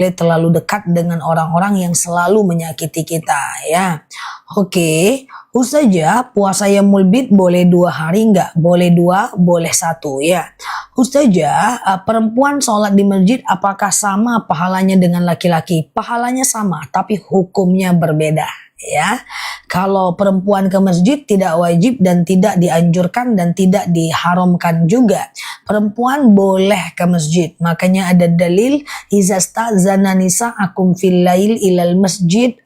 boleh terlalu dekat dengan orang-orang yang selalu menyakiti kita ya. Oke, Ustazah, puasa Yaumul Bid boleh 2 hari nggak? Boleh 2, boleh 1 ya. Ustazah, perempuan sholat di masjid apakah sama pahalanya dengan laki-laki? Pahalanya sama, tapi hukumnya berbeda ya. Kalau perempuan ke masjid tidak wajib dan tidak dianjurkan dan tidak diharamkan juga. Perempuan boleh ke masjid. Makanya ada dalil izastazana nisa'akum fil lail ilal masjid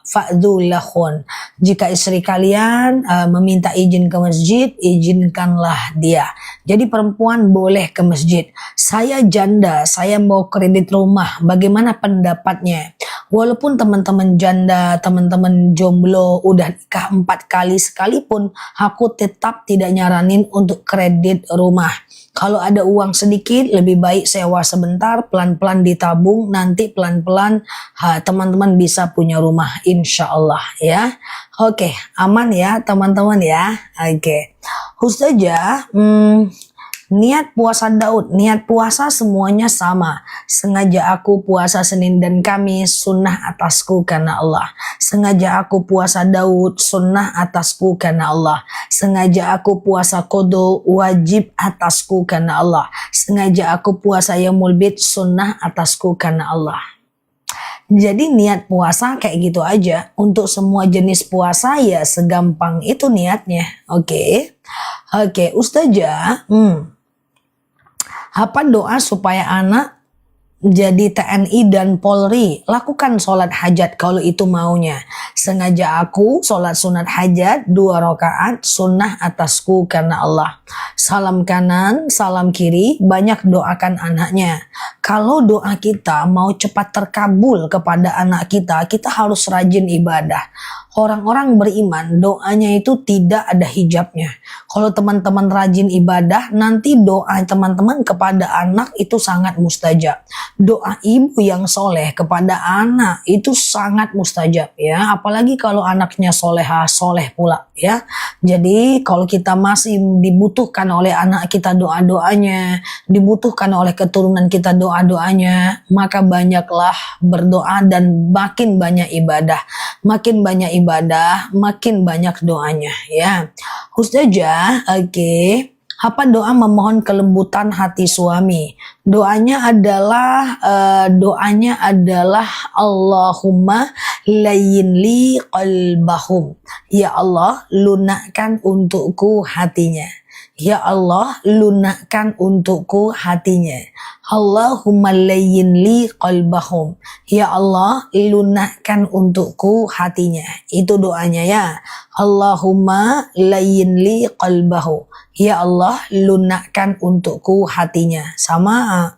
fa'dhu lahun. Jika istri kalian meminta izin ke masjid, izinkanlah dia. Jadi perempuan boleh ke masjid. Saya janda, saya mau kredit rumah. Bagaimana pendapatnya? Walaupun teman-teman janda, teman-teman jomblo udah nikah 4 kali sekalipun, aku tetap tidak nyaranin untuk kredit rumah. Kalau ada uang sedikit, lebih baik sewa sebentar, pelan-pelan ditabung, nanti pelan-pelan teman-teman bisa punya rumah, insya Allah ya. Oke, aman ya teman-teman ya. Oke, Ustazah, niat puasa Daud, niat puasa semuanya sama. Sengaja aku puasa Senin dan Kamis, sunnah atasku karena Allah. Sengaja aku puasa Daud, sunnah atasku karena Allah. Sengaja aku puasa Qadha, wajib atasku karena Allah. Sengaja aku puasa Yaumul Bid, sunnah atasku karena Allah. Jadi niat puasa kayak gitu aja. Untuk semua jenis puasa ya segampang itu niatnya. Oke, Ustazah, apa doa supaya anak jadi TNI dan Polri? Lakukan sholat hajat kalau itu maunya. Sengaja aku sholat sunat hajat 2 rakaat, sunnah atasku karena Allah. Salam kanan, salam kiri, banyak doakan anaknya. Kalau doa kita mau cepat terkabul kepada anak kita, kita harus rajin ibadah. Orang-orang beriman doanya itu tidak ada hijabnya. Kalau teman-teman rajin ibadah, nanti doa teman-teman kepada anak itu sangat mustajab. Doa ibu yang soleh kepada anak itu sangat mustajab ya. Apalagi kalau anaknya solehah, soleh pula ya. Jadi kalau kita masih dibutuhkan oleh anak kita doa-doanya, dibutuhkan oleh keturunan kita doa-doanya, maka banyaklah berdoa dan makin banyak ibadah. Makin banyak ibadah, makin banyak doanya ya. Ustazah, oke. Apa doa memohon kelembutan hati suami? Doanya adalah Allahumma layyin li qalbahum. Ya Allah, lunakkan untukku hatinya. Ya Allah, lunakkan untukku hatinya. Allahumma layyin li qalbahum. Ya Allah, lunakkan untukku hatinya. Itu doanya ya. Allahumma layyin li qalbahu. Ya Allah, lunakkan untukku hatinya. Sama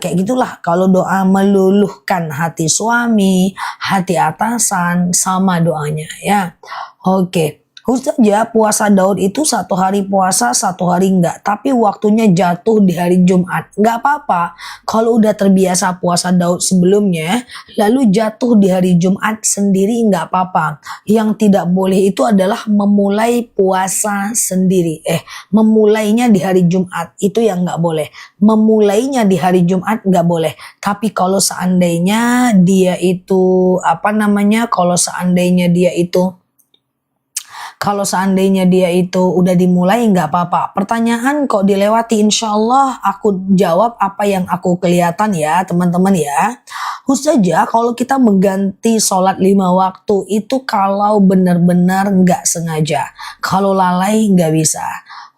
kayak gitulah kalau doa meluluhkan hati suami, hati atasan, sama doanya ya. Oke. Ustazah, puasa Daud itu 1 hari puasa, 1 hari enggak. Tapi waktunya jatuh di hari Jumat. Enggak apa-apa. Kalau udah terbiasa puasa Daud sebelumnya, lalu jatuh di hari Jumat sendiri enggak apa-apa. Yang tidak boleh itu adalah memulai puasa sendiri. Memulainya di hari Jumat. Itu yang enggak boleh. Memulainya di hari Jumat enggak boleh. Tapi kalau seandainya dia itu, kalau seandainya dia itu udah dimulai nggak apa-apa. Pertanyaan kok dilewati, insya Allah aku jawab apa yang aku kelihatan ya teman-teman ya. Ustazah, kalau kita mengganti sholat 5 waktu itu kalau benar-benar nggak sengaja. Kalau lalai nggak bisa.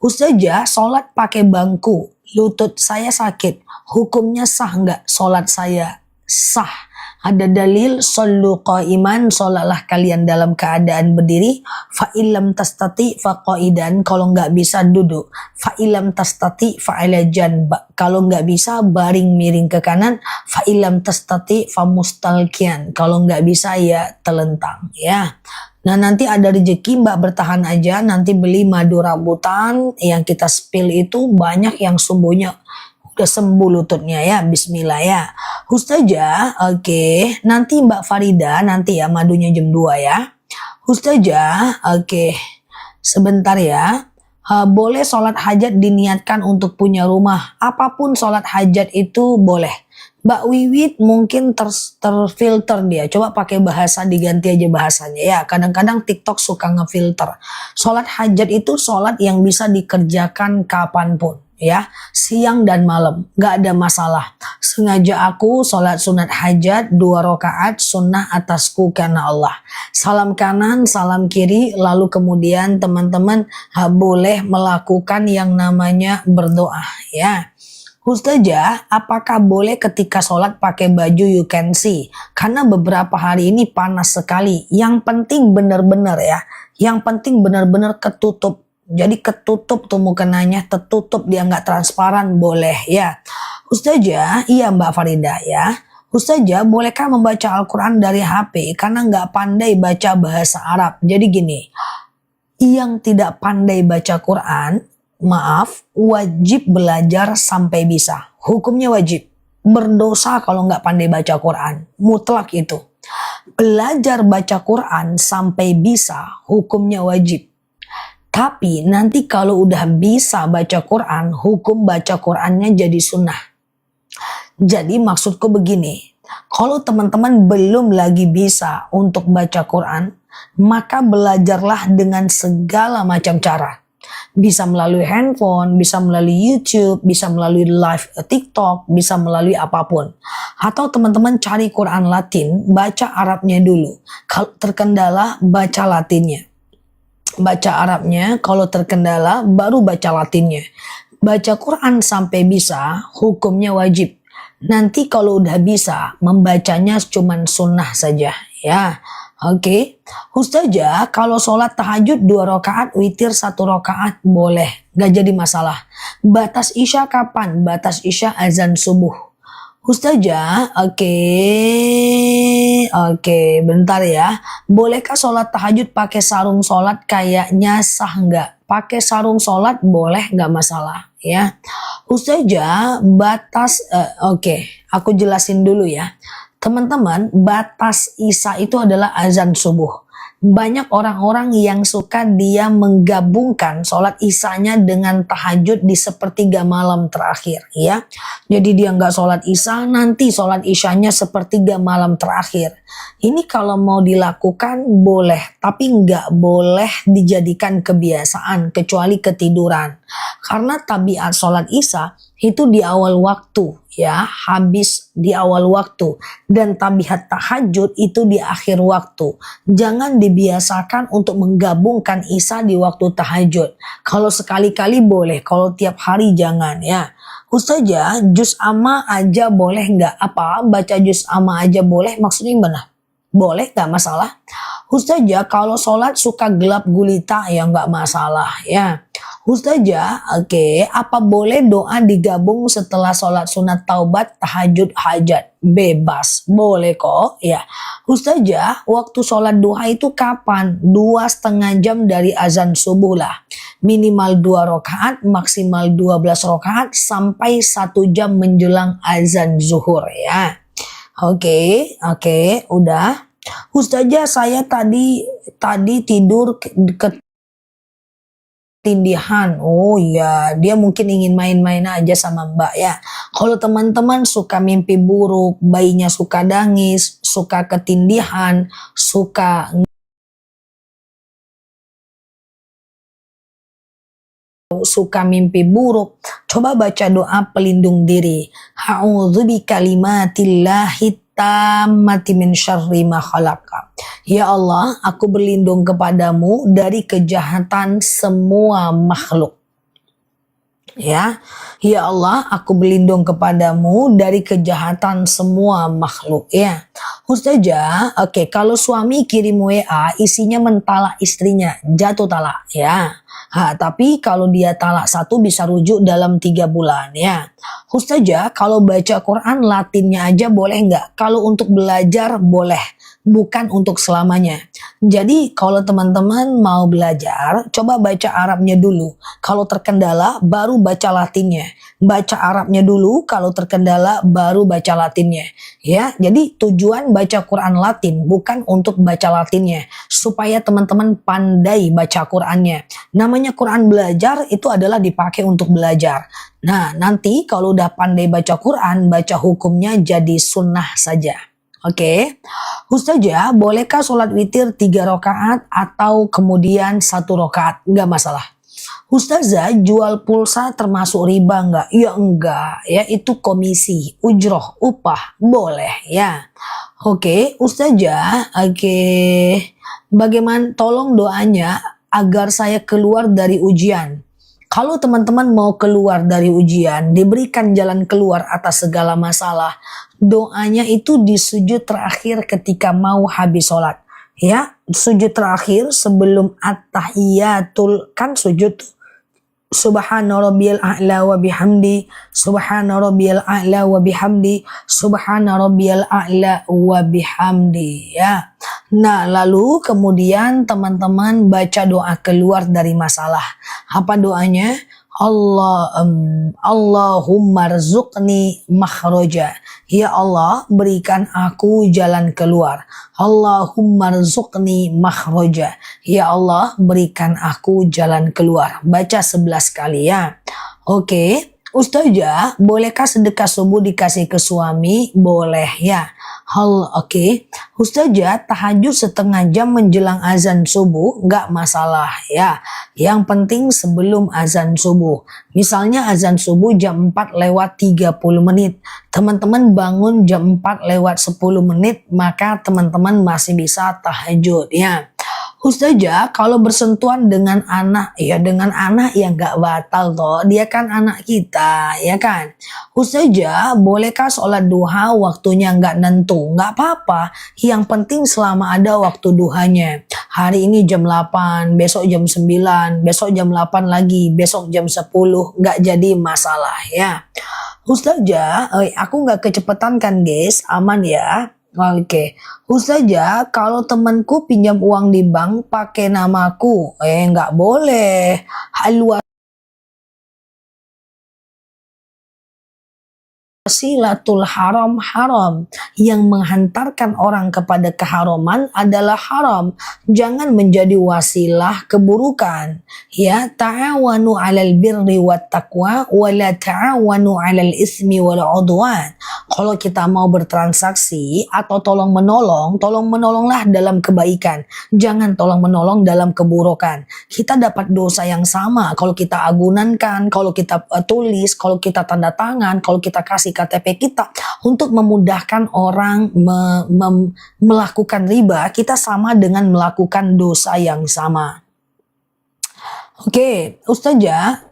Ustazah, sholat pakai bangku, lutut saya sakit. Hukumnya sah nggak sholat saya? Sah. Ada dalil, shollu qa'iman, sholatlah kalian dalam keadaan berdiri. Fa'ilam tastati faqa'idan, kalau nggak bisa duduk. Fa'ilam tastati fa'ala janba, kalau nggak bisa baring miring ke kanan. Fa'ilam tastati famustalkian, kalau nggak bisa ya telentang ya. Nah nanti ada rezeki Mbak bertahan aja, nanti beli madu rambutan yang kita spill itu banyak yang sumbunya udah sembuh lututnya ya, bismillah ya. Ustazah, oke. Nanti Mbak Farida, nanti ya madunya jam 2 ya. Ustazah, oke. Sebentar ya. Boleh sholat hajat diniatkan untuk punya rumah. Apapun sholat hajat itu boleh. Mbak Wiwit mungkin terfilter dia. Coba pakai bahasa, diganti aja bahasanya ya. Kadang-kadang TikTok suka ngefilter. Sholat hajat itu sholat yang bisa dikerjakan kapanpun ya, siang dan malam, gak ada masalah. Sengaja aku sholat sunat hajat 2 rakaat sunnah atasku karena Allah. Salam kanan, salam kiri, lalu kemudian teman-teman boleh melakukan yang namanya berdoa ya. Ustazah, apakah boleh ketika sholat pakai baju you can see? Karena beberapa hari ini panas sekali. Yang penting benar-benar ya. Yang penting benar-benar ketutup. Jadi ketutup tuh mukenanya, tertutup, dia nggak transparan, boleh ya. Ustazah, iya Mbak Farida ya. Ustazah, bolehkah membaca Al-Quran dari HP? Karena nggak pandai baca bahasa Arab. Jadi gini, yang tidak pandai baca Quran, maaf, wajib belajar sampai bisa. Hukumnya wajib. Berdosa kalau nggak pandai baca Quran. Mutlak itu. Belajar baca Quran sampai bisa, hukumnya wajib. Tapi nanti kalau udah bisa baca Quran, hukum baca Qurannya jadi sunnah. Jadi maksudku begini, kalau teman-teman belum lagi bisa untuk baca Quran, maka belajarlah dengan segala macam cara. Bisa melalui handphone, bisa melalui YouTube, bisa melalui live TikTok, bisa melalui apapun. Atau teman-teman cari Quran Latin, baca Arabnya dulu. Kalau terkendala, baca Latinnya. Baca Arabnya, kalau terkendala baru baca Latinnya. Baca Quran sampai bisa, hukumnya wajib. Nanti kalau udah bisa, membacanya cuman sunnah saja ya. Oke. Ustazah, kalau sholat tahajud 2 rakaat, witir 1 rakaat boleh, gak jadi masalah. Batas isya kapan? Batas isya azan subuh. Ustazah, oke, bentar ya. Bolehkah sholat tahajud pakai sarung sholat? Kayaknya sah nggak? Pakai sarung sholat boleh, nggak masalah ya. Ustazah, batas, aku jelasin dulu ya. Teman-teman, batas isya itu adalah azan subuh. Banyak orang-orang yang suka dia menggabungkan sholat isyanya dengan tahajud di sepertiga malam terakhir ya. Jadi dia nggak sholat isya, nanti sholat isyanya sepertiga malam terakhir. Ini kalau mau dilakukan boleh, tapi nggak boleh dijadikan kebiasaan kecuali ketiduran. Karena tabiat sholat isya itu di awal waktu ya, habis di awal waktu, dan tabiat tahajud itu di akhir waktu. Jangan dibiasakan untuk menggabungkan isya di waktu tahajud. Kalau sekali-kali boleh, kalau tiap hari jangan ya. Ustazah, juz amma aja boleh nggak? Apa baca juz amma aja boleh? Maksudnya gimana? Boleh, nggak masalah. Ustazah, kalau sholat suka gelap gulita ya nggak masalah ya. Ustazah, apa boleh doa digabung setelah sholat sunat taubat, tahajud, hajat? Bebas, boleh kok ya. Ustazah, waktu sholat duha itu kapan? 2,5 jam dari azan subuh lah. Minimal 2 rakaat, maksimal 12 rakaat sampai 1 jam menjelang azan zuhur ya. Oke, udah. Ustazah, saya tadi tidur ketindihan. Oh iya, dia mungkin ingin main-main aja sama Mbak ya. Kalau teman-teman suka mimpi buruk, bayinya suka nangis, suka ketindihan, suka mimpi buruk, coba baca doa pelindung diri. A'udzu bikalimatillahi tammati min syarri ma khalaqa. Ya Allah, aku berlindung kepadamu dari kejahatan semua makhluk. Ya Allah, aku berlindung kepadamu dari kejahatan semua makhluk ya. Ustazah, kalau suami kirim WA isinya mentalak istrinya, jatuh talak ya. Tapi kalau dia talak 1 bisa rujuk dalam 3 bulan ya. Ustazah, kalau baca Quran Latinnya aja boleh nggak? Kalau untuk belajar boleh, bukan untuk selamanya. Jadi kalau teman-teman mau belajar, coba baca Arabnya dulu. Kalau terkendala baru baca Latinnya. Baca Arabnya dulu, kalau terkendala baru baca Latinnya. Ya, jadi tujuan baca Quran Latin bukan untuk baca Latinnya. supaya teman-teman pandai baca Qurannya. Namanya Quran belajar itu adalah dipakai untuk belajar. Nah, nanti kalau udah pandai baca Quran, baca hukumnya jadi sunnah saja. Oke, Ustazah, bolehkah sholat witir 3 rakaat atau kemudian 1 rakaat? Nggak masalah. Ustazah, jual pulsa termasuk riba nggak? Ya enggak, ya itu komisi, ujroh, upah, boleh ya. Oke, Ustazah, oke. Bagaimana, tolong doanya agar saya keluar dari ujian. Kalau teman-teman mau keluar dari ujian, diberikan jalan keluar atas segala masalah, doanya itu di sujud terakhir ketika mau habis sholat. Ya, sujud terakhir sebelum at-tahiyatul, kan sujud Subhana rabbiyal a'la wa bihamdi, subhana rabbiyal a'la wa bihamdi, subhana rabbiyal a'la wa bihamdi, ya. Nah, lalu kemudian teman-teman baca doa keluar dari masalah. Apa doanya? Allahumma rzuqni makhraja. Ya Allah, berikan aku jalan keluar. Allahumma rzuqni makhraja. Ya Allah, berikan aku jalan keluar. Baca 11 kali ya. Oke. Ustazah, bolehkah sedekah subuh dikasih ke suami? Boleh ya. Oke. Ustazah, tahajud setengah jam menjelang azan subuh nggak masalah ya. Yang penting sebelum azan subuh. Misalnya azan subuh jam 4 lewat 30 menit. Teman-teman bangun jam 4 lewat 10 menit, maka teman-teman masih bisa tahajud ya. Ustazah, kalau bersentuhan dengan anak, ya dengan anak yang gak batal toh, dia kan anak kita, ya kan. Ustazah, bolehkah sholat duha waktunya gak nentu? Gak apa-apa, yang penting selama ada waktu duhanya. Hari ini jam 8, besok jam 9, besok jam 8 lagi, besok jam 10, gak jadi masalah ya. Ustazah, aku gak kecepatan kan guys, aman ya. Oke, Ustazah, kalau temanku pinjam uang di bank pakai namaku, nggak boleh. Wasilatul haram haram, yang menghantarkan orang kepada keharaman adalah haram. Jangan menjadi wasilah keburukan. Ya, ta'awanu 'alal birri wat taqwa wa la ta'awanu 'alal ismi wal 'udwan. Kalau kita mau bertransaksi atau tolong menolonglah dalam kebaikan. Jangan tolong menolong dalam keburukan. Kita dapat dosa yang sama kalau kita agunankan, kalau kita tulis, kalau kita tanda tangan, kalau kita kasih KTP kita untuk memudahkan orang melakukan riba, kita sama dengan melakukan dosa yang sama. Oke, Ustazah,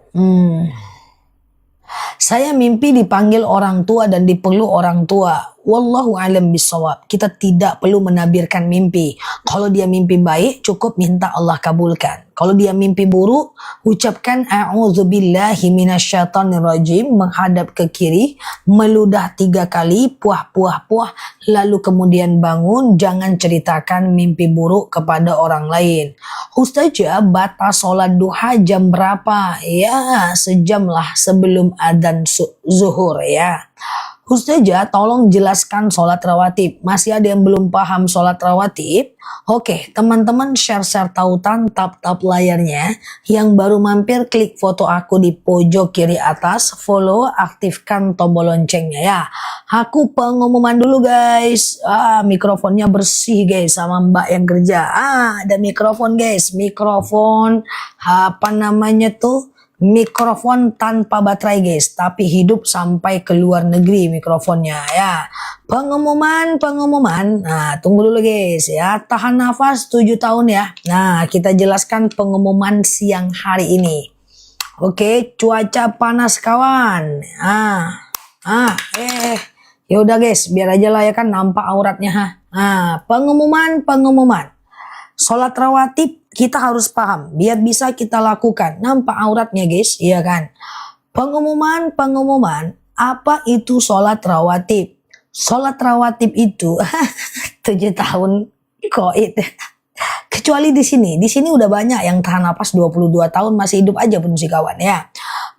saya mimpi dipanggil orang tua dan dipeluk orang tua. Wallahu alam bisawab. Kita tidak perlu menabirkan mimpi. Kalau dia mimpi baik, cukup minta Allah kabulkan. Kalau dia mimpi buruk, ucapkan a'udzubillahi minasyaitonirrajim, menghadap ke kiri, meludah 3 kali, puah, lalu kemudian bangun. Jangan ceritakan mimpi buruk kepada orang lain. Ustazah, batas sholat duha jam berapa? Ya, sejam lah sebelum adzan zuhur ya. Ustazah, tolong jelaskan sholat rawatib. Masih ada yang belum paham sholat rawatib? Oke, teman-teman share tautan, tap layarnya. Yang baru mampir, klik foto aku di pojok kiri atas, follow, aktifkan tombol loncengnya ya. Aku pengumuman dulu guys. Mikrofonnya bersih guys sama mbak yang kerja. Ada mikrofon guys, mikrofon apa namanya tuh? Mikrofon tanpa baterai guys, tapi hidup sampai ke luar negeri mikrofonnya ya. Pengumuman. Nah, tunggu dulu guys ya. Tahan nafas 7 tahun ya. Nah, kita jelaskan pengumuman siang hari ini. Oke, cuaca panas kawan. Ya udah guys, biar aja lah ya kan nampak auratnya. Pengumuman. Sholat rawatib kita harus paham biar bisa kita lakukan. Nampak auratnya guys, iya kan? Pengumuman. Apa itu sholat rawatib? Sholat rawatib itu 7 tahun koit. Kecuali di sini udah banyak yang tahan napas 22 tahun masih hidup aja pun si kawan ya.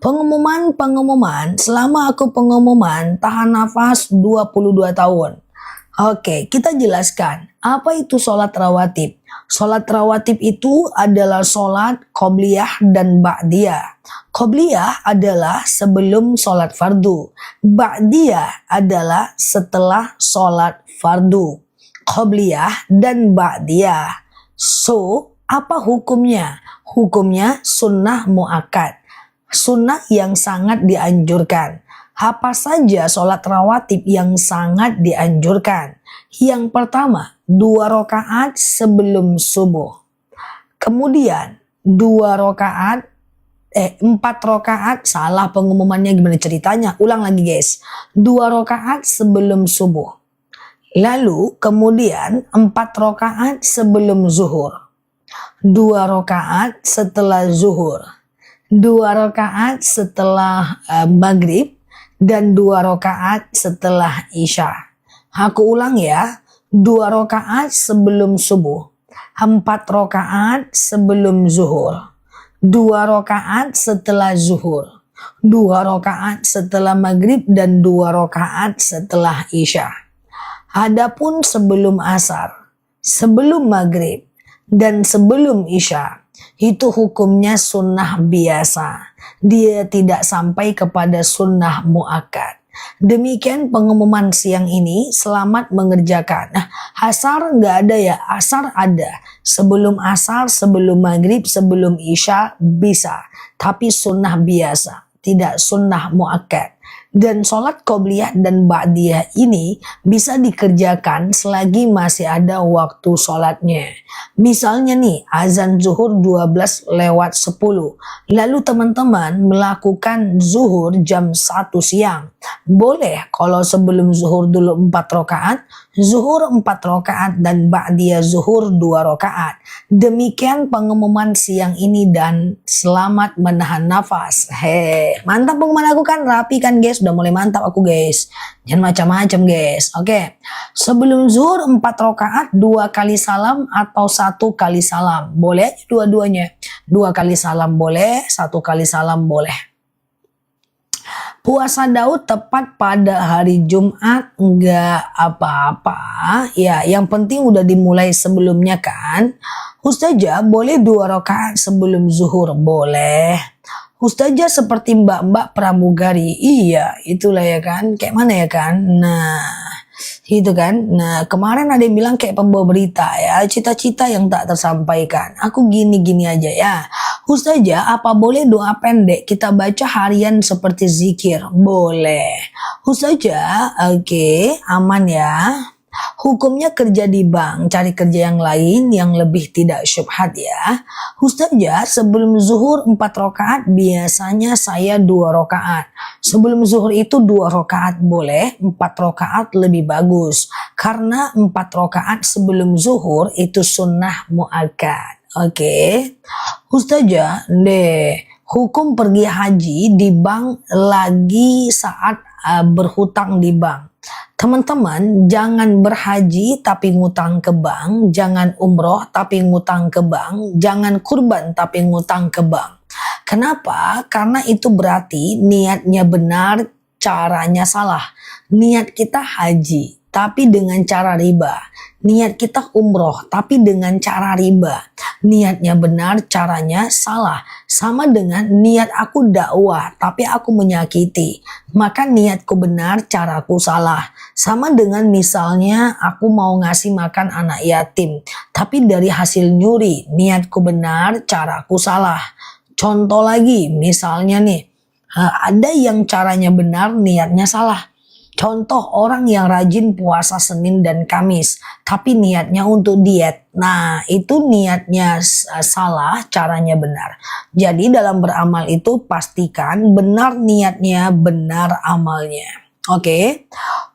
Pengumuman, selama aku pengumuman tahan nafas 22 tahun. Oke, kita jelaskan. Apa itu sholat rawatib? Sholat rawatib itu adalah sholat qobliyah dan ba'diyah. Qobliyah adalah sebelum sholat fardu. Ba'diyah adalah setelah sholat fardu. Qobliyah dan ba'diyah. So, apa hukumnya? Hukumnya sunnah muakkad. Sunnah yang sangat dianjurkan. Apa saja sholat rawatib yang sangat dianjurkan? Yang pertama, 2 rakaat sebelum subuh. Kemudian 4 rakaat, salah pengumumannya gimana ceritanya? Ulang lagi guys. 2 rakaat sebelum subuh. Lalu kemudian 4 rakaat sebelum zuhur. 2 rakaat setelah zuhur. 2 rakaat setelah maghrib. Dan 2 rakaat setelah isya. Aku ulang ya. 2 rakaat sebelum subuh. 4 rakaat sebelum zuhur. 2 rakaat setelah zuhur. 2 rakaat setelah maghrib dan 2 rakaat setelah isya. Adapun sebelum asar, sebelum maghrib, dan sebelum isya, itu hukumnya sunnah biasa. Dia tidak sampai kepada sunnah muakkad. Demikian pengumuman siang ini. Selamat mengerjakan. Nah, asar nggak ada ya? Asar ada. Sebelum asar, sebelum maghrib, sebelum isya bisa. Tapi sunnah biasa, tidak sunnah muakkad. Dan sholat qobliyah dan ba'diyah ini bisa dikerjakan selagi masih ada waktu sholatnya. Misalnya nih, azan zuhur 12:10. Lalu teman-teman melakukan zuhur jam 1 siang. Boleh kalau sebelum zuhur dulu 4 rakaat, zuhur 4 rakaat dan ba'diyah zuhur 2 rakaat. Demikian pengumuman siang ini dan selamat menahan nafas. Mantap pengumuman aku kan, rapi kan guys? Udah mulai mantap aku guys. Jangan macam-macam guys. Oke. Sebelum zuhur 4 rakaat 2 kali salam atau 1 kali salam. Boleh dua-duanya. 2 kali salam boleh, 1 kali salam boleh. Puasa Daud tepat pada hari Jumat enggak apa-apa. Ya, yang penting udah dimulai sebelumnya kan. Ustazah boleh 2 rakaat sebelum zuhur? Boleh. Ustazah seperti mbak-mbak pramugari. Iya, itulah ya kan. Kayak mana ya kan? Nah, itu kan. Nah, kemarin ada yang bilang kayak pembawa berita ya. Cita-cita yang tak tersampaikan. Aku gini-gini aja ya. Ustazah, apa boleh doa pendek kita baca harian seperti zikir? Boleh. Ustazah, oke, aman ya. Hukumnya kerja di bank, cari kerja yang lain yang lebih tidak syubhat ya. Ustazah, sebelum zuhur 4 rakaat biasanya saya 2 rakaat. Sebelum zuhur itu 2 rakaat boleh, 4 rakaat lebih bagus. Karena 4 rakaat sebelum zuhur itu sunnah muakkad. Oke. Ustazah, hukum pergi haji di bank lagi saat berhutang di bank. Teman-teman, jangan berhaji tapi ngutang ke bank, jangan umroh tapi ngutang ke bank, jangan kurban tapi ngutang ke bank. Kenapa? Karena itu berarti niatnya benar, caranya salah. Niat kita haji, tapi dengan cara riba. Niat kita umroh, tapi dengan cara riba. Niatnya benar, caranya salah. Sama dengan niat aku dakwah, tapi aku menyakiti. Maka niatku benar, caraku salah. Sama dengan misalnya aku mau ngasih makan anak yatim, tapi dari hasil nyuri, niatku benar, caraku salah. Contoh lagi, misalnya nih, ada yang caranya benar, niatnya salah. Contoh orang yang rajin puasa Senin dan Kamis, tapi niatnya untuk diet. Nah, itu niatnya salah, caranya benar. Jadi dalam beramal itu pastikan benar niatnya, benar amalnya. Oke.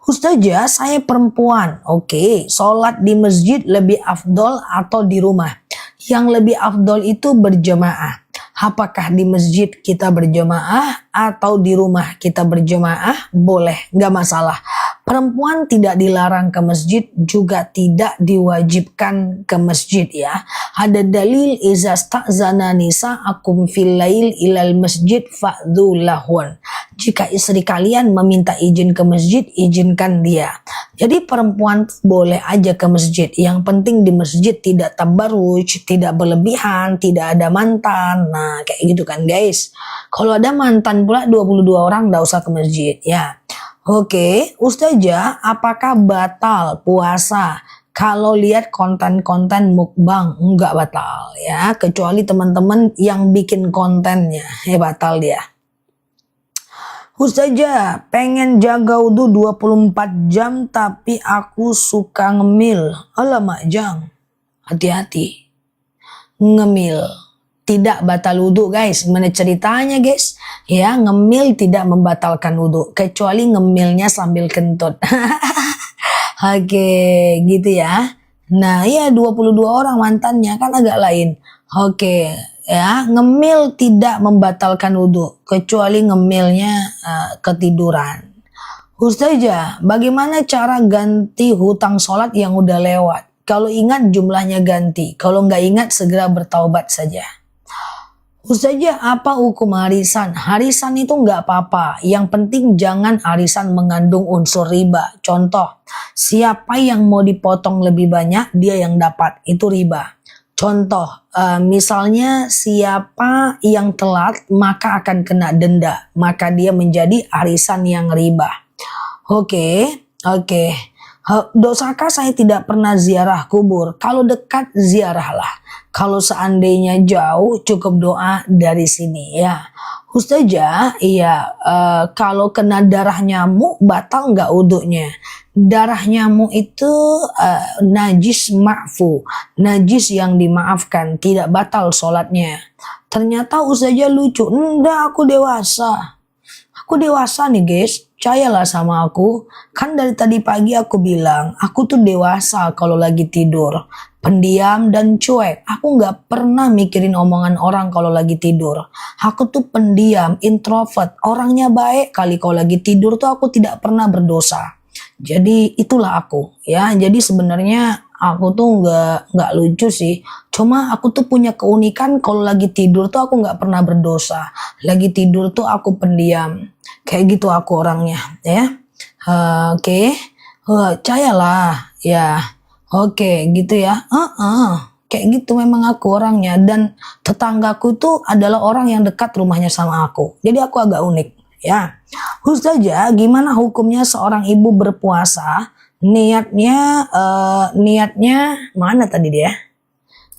Ustazah, saya perempuan. Oke, sholat di masjid lebih afdol atau di rumah? Yang lebih afdol itu berjamaah. Apakah di masjid kita berjamaah atau di rumah kita berjamaah? Boleh, nggak masalah. Perempuan tidak dilarang ke masjid, juga tidak diwajibkan ke masjid ya. Ada dalil iza sta'zana nisa'akum fil lail ilal masjid fa'dhu lahun. Jika istri kalian meminta izin ke masjid, izinkan dia. Jadi perempuan boleh aja ke masjid. Yang penting di masjid tidak tabarruj, tidak berlebihan, tidak ada mantan. Nah, kayak gitu kan guys. Kalau ada mantan pula 22 orang, enggak usah ke masjid ya. Oke, Ustazah, apakah batal puasa kalau lihat konten-konten mukbang? Enggak batal ya, kecuali teman-teman yang bikin kontennya, ya batal dia. Ustazah, pengen jaga wudhu 24 jam tapi aku suka ngemil. Alamak Jang, hati-hati. Ngemil tidak batal wudhu guys. Mana ceritanya guys? Ya, ngemil tidak membatalkan wudhu kecuali ngemilnya sambil kentut. Oke, gitu ya. Nah, ya 22 orang mantannya kan agak lain. Oke, ya, ngemil tidak membatalkan wudhu kecuali ngemilnya ketiduran. Ustazah, bagaimana cara ganti hutang sholat yang udah lewat? Kalau ingat jumlahnya ganti, kalau nggak ingat segera bertaubat saja. Ustazah, apa hukum harisan? Harisan itu nggak apa-apa. Yang penting jangan harisan mengandung unsur riba. Contoh, siapa yang mau dipotong lebih banyak, dia yang dapat. Itu riba. Contoh, misalnya siapa yang telat, maka akan kena denda. Maka dia menjadi harisan yang riba. Oke. Dosakah saya tidak pernah ziarah kubur? Kalau dekat, ziarahlah. Kalau seandainya jauh, cukup doa dari sini ya. Ustazah, iya, kalau kena darah nyamuk, batal nggak wudhunya? Darah nyamuk itu najis ma'fu, najis yang dimaafkan, tidak batal sholatnya. Ternyata Ustazah lucu, enggak, aku dewasa. Aku dewasa nih guys, percayalah sama aku. Kan dari tadi pagi aku bilang, aku tuh dewasa kalau lagi tidur. Pendiam dan cuek. Aku gak pernah mikirin omongan orang kalau lagi tidur. Aku tuh pendiam, introvert. Orangnya baik kali kalau lagi tidur tuh aku tidak pernah berdosa. Jadi itulah aku ya. Jadi sebenarnya aku tuh nggak lucu sih. Cuma aku tuh punya keunikan kalau lagi tidur tuh aku nggak pernah berdosa. Lagi tidur tuh aku pendiam. Kayak gitu aku orangnya ya. Oke. Percayalah ya. Oke gitu ya. Kayak gitu memang aku orangnya. Dan tetanggaku tuh adalah orang yang dekat rumahnya sama aku. Jadi aku agak unik ya. Ustazah, gimana hukumnya seorang ibu berpuasa? Niatnya mana tadi dia?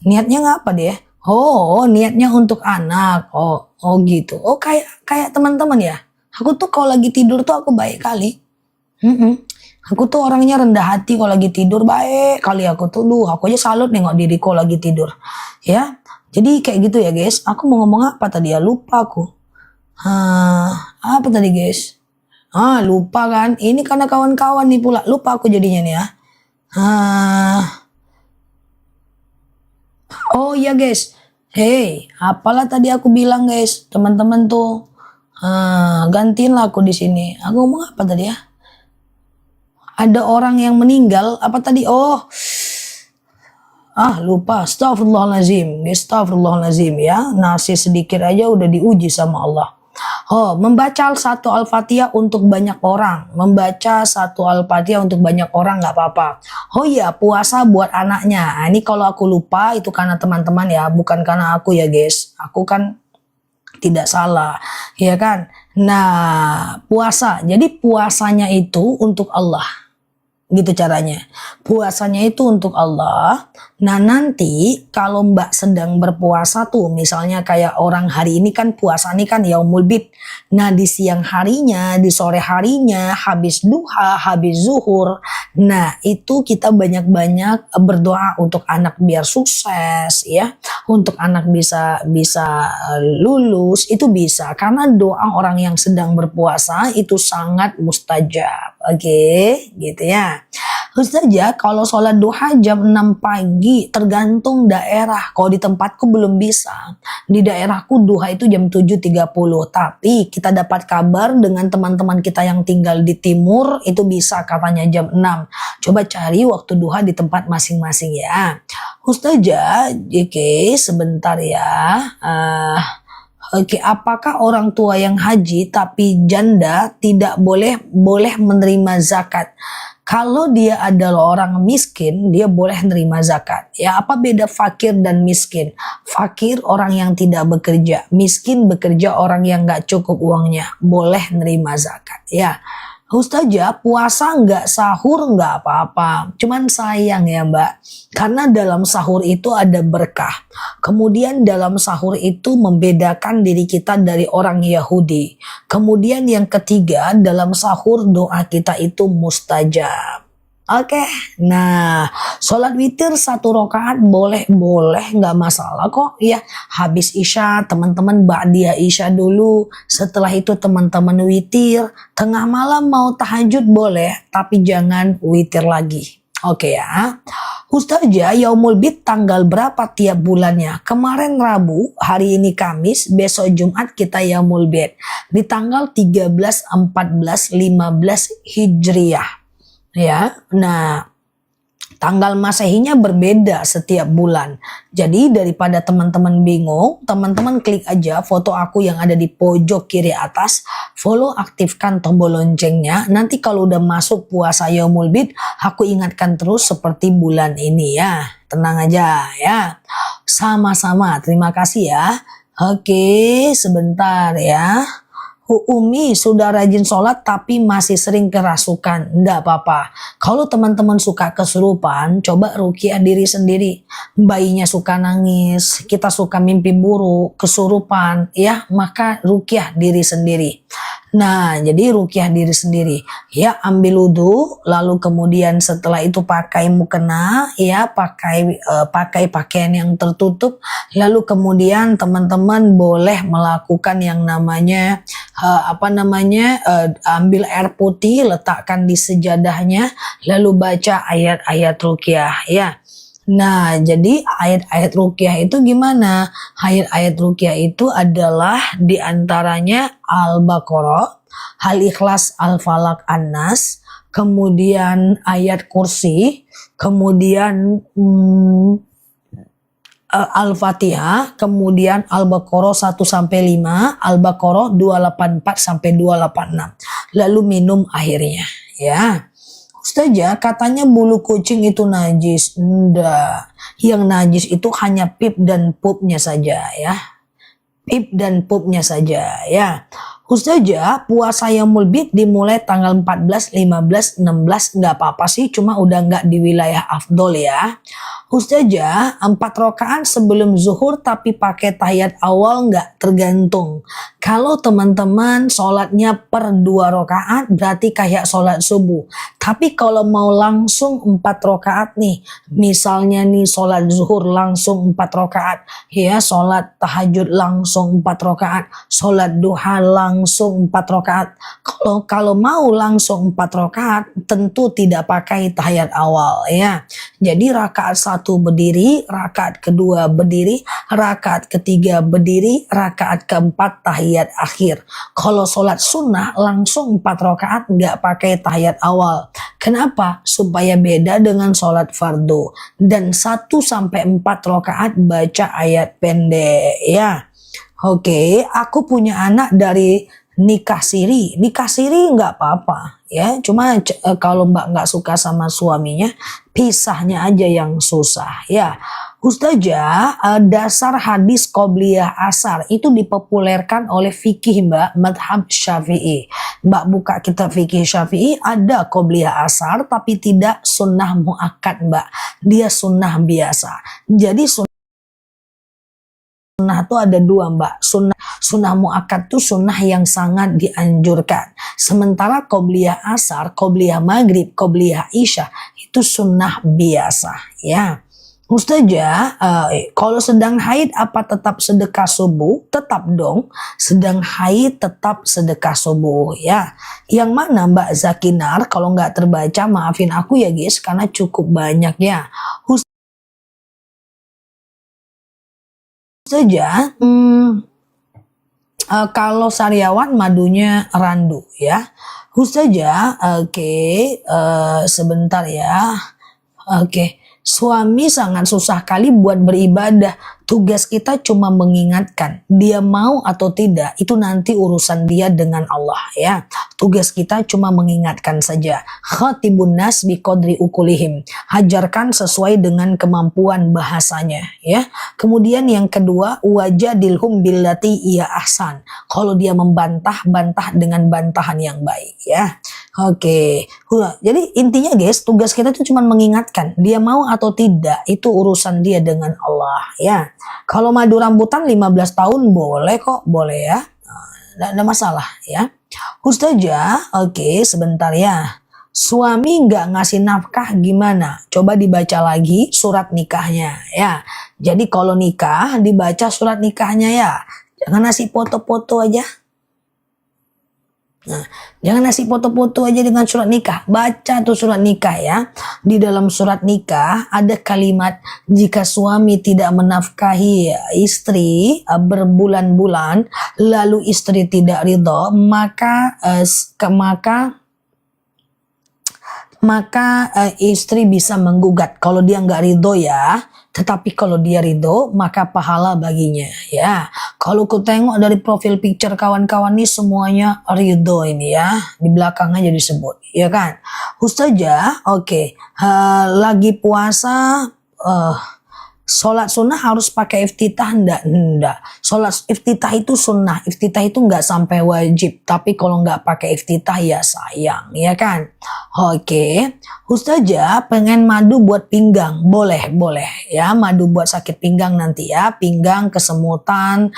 Niatnya ngapa dia? Oh, niatnya untuk anak. Oh gitu. Oh, kayak teman-teman ya. Aku tuh kalau lagi tidur tuh aku baik kali. Aku tuh orangnya rendah hati kalau lagi tidur, baik kali aku tuh. Aku aja salut nengok diriku lagi tidur. Ya. Jadi kayak gitu ya, guys. Aku mau ngomong apa tadi ya? Lupa aku. Apa tadi, guys? Lupa kan? Ini karena kawan-kawan nih pula. Lupa aku jadinya nih ya. Oh iya guys. Hey, apalah tadi aku bilang guys, teman-teman tuh. Gantiin lah aku di sini. Aku ngomong apa tadi ya? Ada orang yang meninggal. Apa tadi? Oh. Lupa. Astagfirullahaladzim. Astagfirullahaladzim ya. Nasi sedikit aja udah diuji sama Allah. Membaca satu Al-Fatihah untuk banyak orang. Membaca satu Al-Fatihah untuk banyak orang nggak apa-apa. Oh iya, puasa buat anaknya. Ini kalau aku lupa itu karena teman-teman ya, bukan karena aku ya guys. Aku kan tidak salah, ya kan? Nah, puasa. Jadi puasanya itu untuk Allah. Gitu caranya. Puasanya itu untuk Allah. Nah nanti kalau Mbak sedang berpuasa tuh, misalnya kayak orang hari ini kan puasa nih kan Yaumul Bid. Nah di siang harinya, di sore harinya, habis duha, habis zuhur. Nah itu kita banyak-banyak berdoa untuk anak biar sukses ya. Untuk anak bisa lulus itu bisa. Karena doa orang yang sedang berpuasa itu sangat mustajab. Oke, gitu ya. Ustazah, kalau sholat duha jam 6 pagi tergantung daerah. Kalau di tempatku belum bisa. Di daerahku duha itu jam 7.30. Tapi kita dapat kabar dengan teman-teman kita yang tinggal di timur itu bisa katanya jam 6. Coba cari waktu duha di tempat masing-masing ya. Ustazah, oke, sebentar ya. Oke, apakah orang tua yang haji tapi janda tidak boleh menerima zakat? Kalau dia adalah orang miskin, dia boleh menerima zakat. Ya, apa beda fakir dan miskin? Fakir orang yang tidak bekerja, miskin bekerja orang yang nggak cukup uangnya, boleh menerima zakat. Ya, Ustazah, puasa nggak sahur nggak apa-apa. Cuman sayang ya Mbak, karena dalam sahur itu ada berkah. Kemudian dalam sahur itu membedakan diri kita dari orang Yahudi. Kemudian yang ketiga, dalam sahur doa kita itu mustajab. Oke, nah sholat witir 1 rakaat boleh nggak masalah kok ya. Habis isya teman-teman ba'diyah isya dulu, setelah itu teman-teman witir, tengah malam mau tahajud boleh, tapi jangan witir lagi. Oke ya. Ustazah, Yaumul Bid tanggal berapa tiap bulannya? Kemarin Rabu, hari ini Kamis, besok Jumat kita Yaumul Bid. Di tanggal 13, 14, 15 Hijriah. Ya, nah tanggal Masehinya berbeda setiap bulan. Jadi daripada teman-teman bingung, teman-teman klik aja foto aku yang ada di pojok kiri atas, follow, aktifkan tombol loncengnya. Nanti kalau udah masuk puasa Yaumul Bid, aku ingatkan terus seperti bulan ini ya. Tenang aja ya. Sama-sama, terima kasih ya. Oke, sebentar ya. Umi sudah rajin sholat tapi masih sering kerasukan. Enggak apa-apa. Kalau teman-teman suka kesurupan, coba ruqyah diri sendiri. Bayinya suka nangis, kita suka mimpi buruk, kesurupan, ya maka ruqyah diri sendiri. Nah, jadi ruqyah diri sendiri. Ya, ambil wudhu, lalu kemudian setelah itu pakai mukena, ya pakai pakaian yang tertutup. Lalu kemudian teman-teman boleh melakukan yang namanya ambil air putih, letakkan di sejadahnya, lalu baca ayat-ayat ruqyah ya. Nah, jadi ayat-ayat ruqyah itu gimana? Ayat-ayat ruqyah itu adalah diantaranya Al-Baqarah, Al-Ikhlas, Al-Falaq, An-Nas, kemudian ayat kursi, kemudian Al-Fatihah, kemudian Al-Baqarah 1-5, Al-Baqarah 284-286. Lalu minum airnya, ya. Ustazah, katanya bulu kucing itu najis. Enggak. Yang najis itu hanya pip dan pupnya saja ya. Pip dan pupnya saja ya. Ustazah, puasa Yaumul Bid dimulai tanggal 14, 15, 16 nggak apa-apa sih, cuma udah nggak di wilayah afdol ya. Ustazah, 4 rakaat sebelum zuhur tapi pakai tahiyat awal nggak? Tergantung. Kalau teman-teman sholatnya per 2 rakaat berarti kayak sholat subuh. Tapi kalau mau langsung 4 rakaat nih, misalnya nih sholat zuhur langsung 4 rakaat, ya sholat tahajud langsung 4 rakaat, sholat duha langsung 4 rakaat. Kalau mau langsung 4 rakaat tentu tidak pakai tahiyat awal ya. Jadi rakaat 1 berdiri, rakaat kedua berdiri, rakaat ketiga berdiri, rakaat keempat tahiyat akhir. Kalau sholat sunnah langsung 4 rakaat nggak pakai tahiyat awal. Kenapa? Supaya beda dengan sholat fardu. Dan 1-4 rakaat baca ayat pendek ya. Oke, aku punya anak dari nikah siri. Nikah siri nggak apa-apa ya. Cuma kalau Mbak nggak suka sama suaminya, pisahnya aja yang susah ya. Ustazah, dasar hadis qobliyah asar itu dipopulerkan oleh fikih Mbak, madhab Syafi'i. Mbak buka kitab fikih Syafi'i, ada qobliyah asar tapi tidak sunnah muakkad Mbak. Dia sunnah biasa. Jadi sunnah itu ada 2 Mbak. Sunnah muakkad itu sunnah yang sangat dianjurkan. Sementara qobliyah asar, qobliyah maghrib, qobliyah isya itu sunnah biasa ya. Ustazah, kalau sedang haid apa tetap sedekah subuh? Tetap dong, sedang haid tetap sedekah subuh ya. Yang mana Mbak Zakinar? Kalau nggak terbaca maafin aku ya guys, karena cukup banyak ya. Ustazah, kalau sariawan madunya randu ya. Ustazah, oke, sebentar ya. Oke, suami sangat susah kali buat beribadah. Tugas kita cuma mengingatkan. Dia mau atau tidak, itu nanti urusan dia dengan Allah ya. Tugas kita cuma mengingatkan saja. Khatibun nas biqadri ukulihim. Hajarkan sesuai dengan kemampuan bahasanya ya. Kemudian yang kedua, wajadilhum billati iya ahsan. Kalau dia membantah, bantah dengan bantahan yang baik ya. Oke, jadi intinya guys, tugas kita itu cuma mengingatkan. Dia mau atau tidak, itu urusan dia dengan Allah ya. Kalau madu rambutan 15 tahun boleh kok, boleh ya. Nggak ada masalah ya. Ustazah, oke sebentar ya. Suami nggak ngasih nafkah gimana? Coba dibaca lagi surat nikahnya ya. Jadi kalau nikah dibaca surat nikahnya ya. Jangan ngasih foto-foto aja. Nah, jangan ngasih foto-foto aja dengan surat nikah. Baca tuh surat nikah ya. Di dalam surat nikah ada kalimat jika suami tidak menafkahi istri berbulan-bulan lalu istri tidak ridho maka istri bisa menggugat. Kalau dia nggak ridho ya, tetapi kalau dia ridho maka pahala baginya ya. Kalau ku tengok dari profil picture kawan-kawan ini semuanya ridho ini ya, di belakangnya jadi disebut ya kan. Ustazah, oke, lagi puasa sholat sunnah harus pakai iftitah enggak? Enggak. Sholat iftitah itu sunnah. Iftitah itu enggak sampai wajib. Tapi kalau enggak pakai iftitah ya sayang. Ya kan? Oke. Ustazah pengen madu buat pinggang. Boleh, boleh. Ya, madu buat sakit pinggang nanti ya. Pinggang, kesemutan.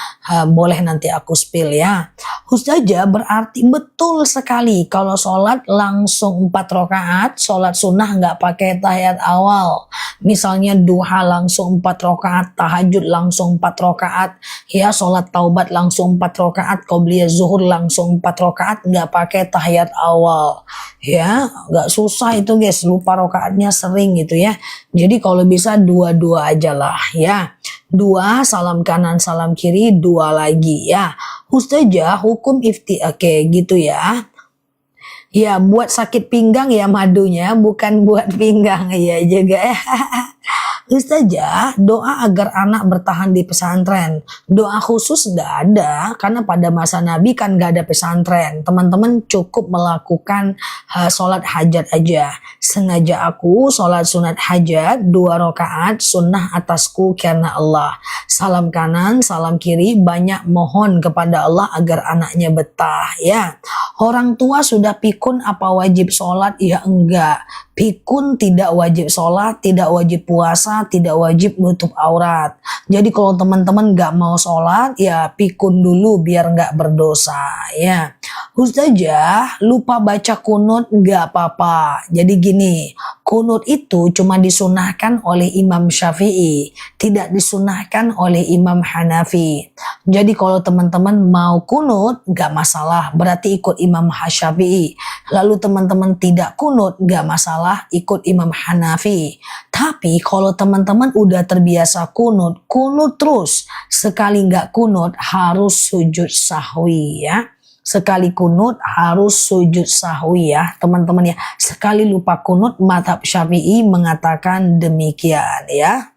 Boleh nanti aku spill ya. Ustazah berarti betul sekali. Kalau sholat langsung 4 rakaat. Sholat sunnah enggak pakai tahiyat awal. Misalnya duha langsung 4 rakaat, tahajud langsung 4 rakaat, ya sholat taubat langsung 4 rakaat, qobliyah zuhur langsung 4 rakaat, nggak pakai tahiyat awal, ya nggak susah itu guys, lupa rakaatnya sering gitu ya. Jadi kalau bisa dua-dua aja lah ya, 2 salam kanan salam kiri, 2 lagi ya. Ustazah hukum oke gitu ya. Ya buat sakit pinggang ya madunya, bukan buat pinggang ya juga ya. Ustazah, doa agar anak bertahan di pesantren. Doa khusus nggak ada, karena pada masa Nabi kan nggak ada pesantren. Teman-teman cukup melakukan sholat hajat aja. Sengaja aku sholat sunat hajat 2 rakaat sunnah atasku karena Allah. Salam kanan, salam kiri, banyak mohon kepada Allah agar anaknya betah ya. Orang tua sudah pikun apa wajib sholat? Ya enggak. Pikun tidak wajib sholat, tidak wajib puasa, tidak wajib nutup aurat. Jadi kalau teman-teman gak mau sholat, ya pikun dulu biar gak berdosa ya. Ustazah lupa baca kunut gak apa-apa. Jadi gini, kunut itu cuma disunahkan oleh Imam Syafi'i, tidak disunahkan oleh Imam Hanafi. Jadi kalau teman-teman mau kunut gak masalah, berarti ikut Imam Syafi'i. Lalu teman-teman tidak kunut gak masalah, ikut Imam Hanafi. Tapi kalau teman-teman udah terbiasa kunut terus, sekali nggak kunut harus sujud sahwi ya. Sekali kunut harus sujud sahwi ya teman-teman ya. Sekali lupa kunut mazhab Syafi'i mengatakan demikian ya.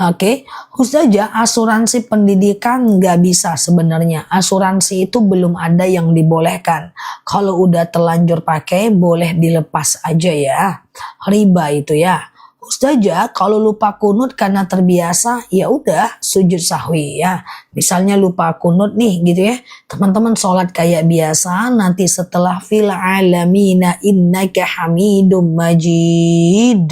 Oke. Ustazah, asuransi pendidikan nggak bisa sebenarnya. Asuransi itu belum ada yang dibolehkan. Kalau udah terlanjur pakai boleh dilepas aja ya. Riba itu ya. Ustazah, kalau lupa kunut karena terbiasa, ya udah sujud sahwi ya. Misalnya lupa kunut nih gitu ya. Teman-teman sholat kayak biasa, nanti setelah fil alamina innaka hamidum majid,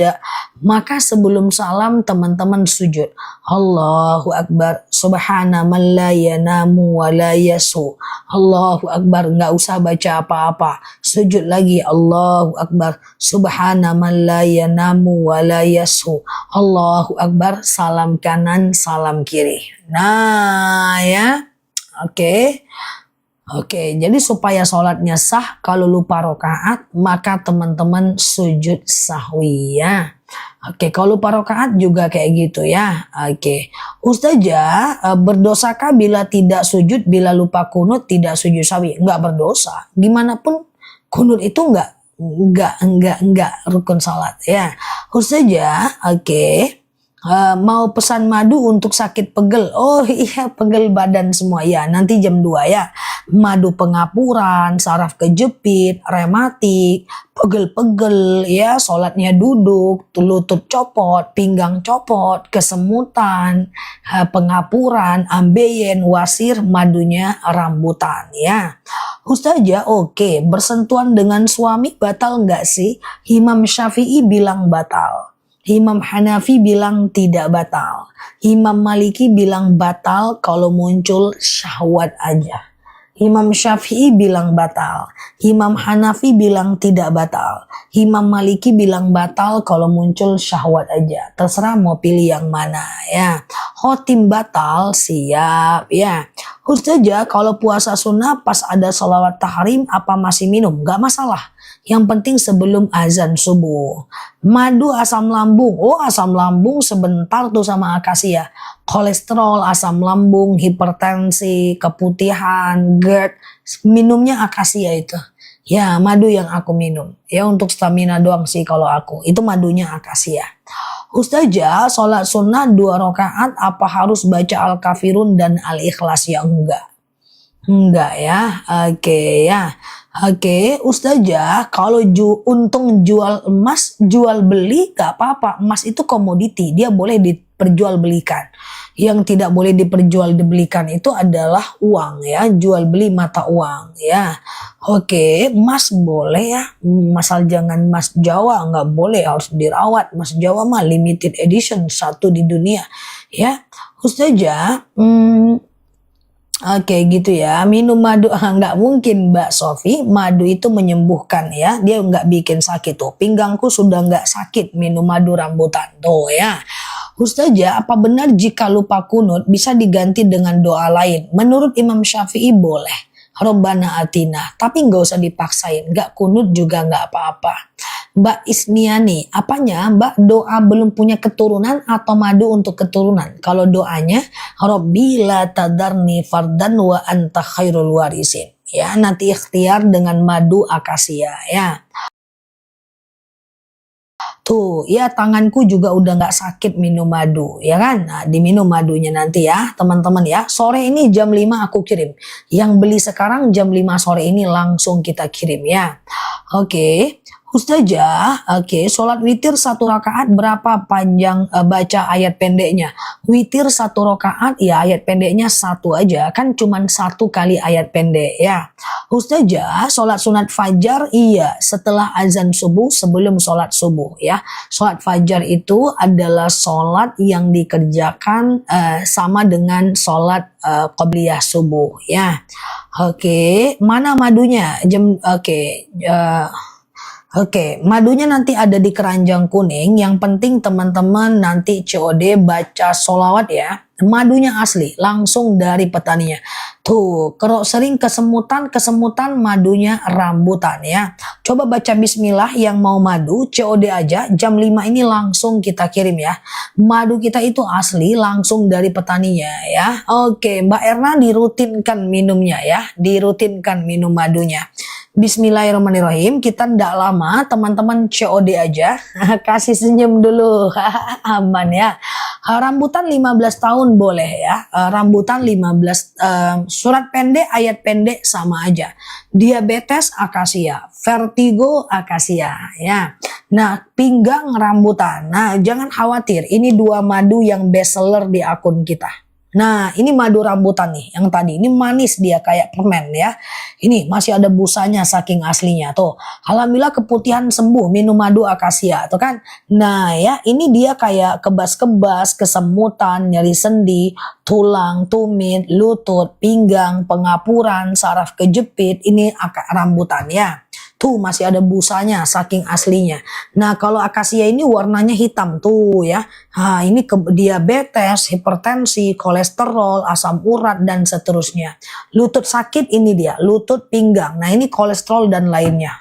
Maka sebelum salam teman-teman sujud. Allahu Akbar. Subhana man la yanamu wa la yasu. Allahu Akbar. Nggak usah baca apa-apa. Sujud lagi. Allahu Akbar. Subhana man la yanamu wa la yasu. Allahu Akbar. Salam kanan, salam kiri. Nah ya. Oke. Oke, jadi supaya sholatnya sah, kalau lupa rokaat, maka teman-teman sujud sahwi ya. Oke, kalau lupa rokaat juga kayak gitu ya. Oke, Ustazah, berdosakah bila tidak sujud, bila lupa kunut tidak sujud sahwi? Enggak berdosa. Gimana pun kunut itu enggak rukun sholat ya. Ustazah, oke. Mau pesan madu untuk sakit pegel. Oh iya, pegel badan semua ya. Nanti jam 2 ya. Madu pengapuran, saraf kejepit, rematik, pegel-pegel ya, sholatnya duduk, lutut copot, pinggang copot, kesemutan, pengapuran, ambeien, wasir, madunya rambutan ya. Ustazah, oke, bersentuhan dengan suami batal nggak sih? Imam Syafi'i bilang batal. Imam Hanafi bilang tidak batal. Imam Maliki bilang batal kalau muncul syahwat aja. Imam Syafi'i bilang batal. Imam Hanafi bilang tidak batal. Imam Maliki bilang batal kalau muncul syahwat aja. Terserah mau pilih yang mana ya. Khotim batal siap ya. Ustazah, kalau puasa sunnah pas ada sholawat tahrim apa masih minum? Gak masalah. Yang penting sebelum azan subuh. Madu asam lambung. Oh, asam lambung sebentar tuh sama akasia. Kolesterol, asam lambung, hipertensi, keputihan, GERD. Minumnya akasia itu. Ya, madu yang aku minum. Ya, untuk stamina doang sih kalau aku. Itu madunya akasia. Ustazah, sholat sunnah 2 rakaat apa harus baca Al-Kafirun dan Al-Ikhlas? Ya enggak. Enggak ya. Oke ya. Oke, Ustazah, kalau untung jual emas, jual beli gak apa-apa. Emas itu komoditi, dia boleh diperjualbelikan. Yang tidak boleh diperjualbelikan itu adalah uang ya, jual beli mata uang ya. Oke, emas boleh ya, masal jangan emas Jawa, nggak boleh, harus dirawat. Emas Jawa mah limited edition, satu di dunia ya. Ustazah, Oke gitu ya, minum madu nggak mungkin Mbak Sofi, madu itu menyembuhkan ya, dia nggak bikin sakit tuh, pinggangku sudah nggak sakit minum madu rambutan tuh ya. Ustazah, apa benar jika lupa kunut bisa diganti dengan doa lain? Menurut Imam Syafi'i boleh, Robbana atina, tapi nggak usah dipaksain, nggak kunut juga nggak apa-apa. Mbak Isniani, apanya Mbak doa belum punya keturunan atau madu untuk keturunan? Kalau doanya, Robbi la tadarni fardan wa anta khairul warisin. Ya, nanti ikhtiar dengan madu akasia ya. Tuh, ya tanganku juga udah nggak sakit minum madu, ya kan? Nah, diminum madunya nanti ya, teman-teman ya. Sore ini jam 5 aku kirim. Yang beli sekarang jam 5 sore ini langsung kita kirim ya. Oke. Ustazah, oke, sholat witir 1 rakaat berapa panjang baca ayat pendeknya? Witir 1 rakaat ya ayat pendeknya 1 aja, kan cuman 1 kali ayat pendek ya. Ustazah, sholat sunat fajar iya setelah azan subuh sebelum sholat subuh ya. Sholat fajar itu adalah sholat yang dikerjakan sama dengan sholat qobliyah subuh ya. Oke, mana madunya? Oke, madunya nanti ada di keranjang kuning. Yang penting teman-teman nanti COD baca sholawat ya. Madunya asli, langsung dari petaninya. Tuh, kalau sering kesemutan madunya rambutan ya. Coba baca bismillah yang mau madu, COD aja. Jam 5 ini langsung kita kirim ya. Madu kita itu asli, langsung dari petaninya ya. Oke, Mbak Erna dirutinkan minumnya ya. Dirutinkan minum madunya. Bismillahirrahmanirrahim, kita ndak lama teman-teman COD aja. Kasih senyum dulu. Aman ya. Rambutan 15 tahun boleh ya. Rambutan 15 surat pendek, ayat pendek sama aja. Diabetes akasia, vertigo akasia ya. Nah, pinggang rambutan. Nah, jangan khawatir, ini 2 madu yang best seller di akun kita. Nah, ini madu rambutan nih, yang tadi. Ini manis dia kayak permen ya. Ini masih ada busanya saking aslinya tuh. Alhamdulillah keputihan sembuh minum madu akasia tuh kan. Nah ya, ini dia kayak kebas-kebas, kesemutan, nyeri sendi, tulang, tumit, lutut, pinggang, pengapuran, saraf kejepit. Ini rambutan ya. Tuh masih ada busanya saking aslinya. Nah kalau akasia ini warnanya hitam tuh ya. Nah ini diabetes, hipertensi, kolesterol, asam urat dan seterusnya. Lutut sakit ini dia, lutut pinggang. Nah ini kolesterol dan lainnya.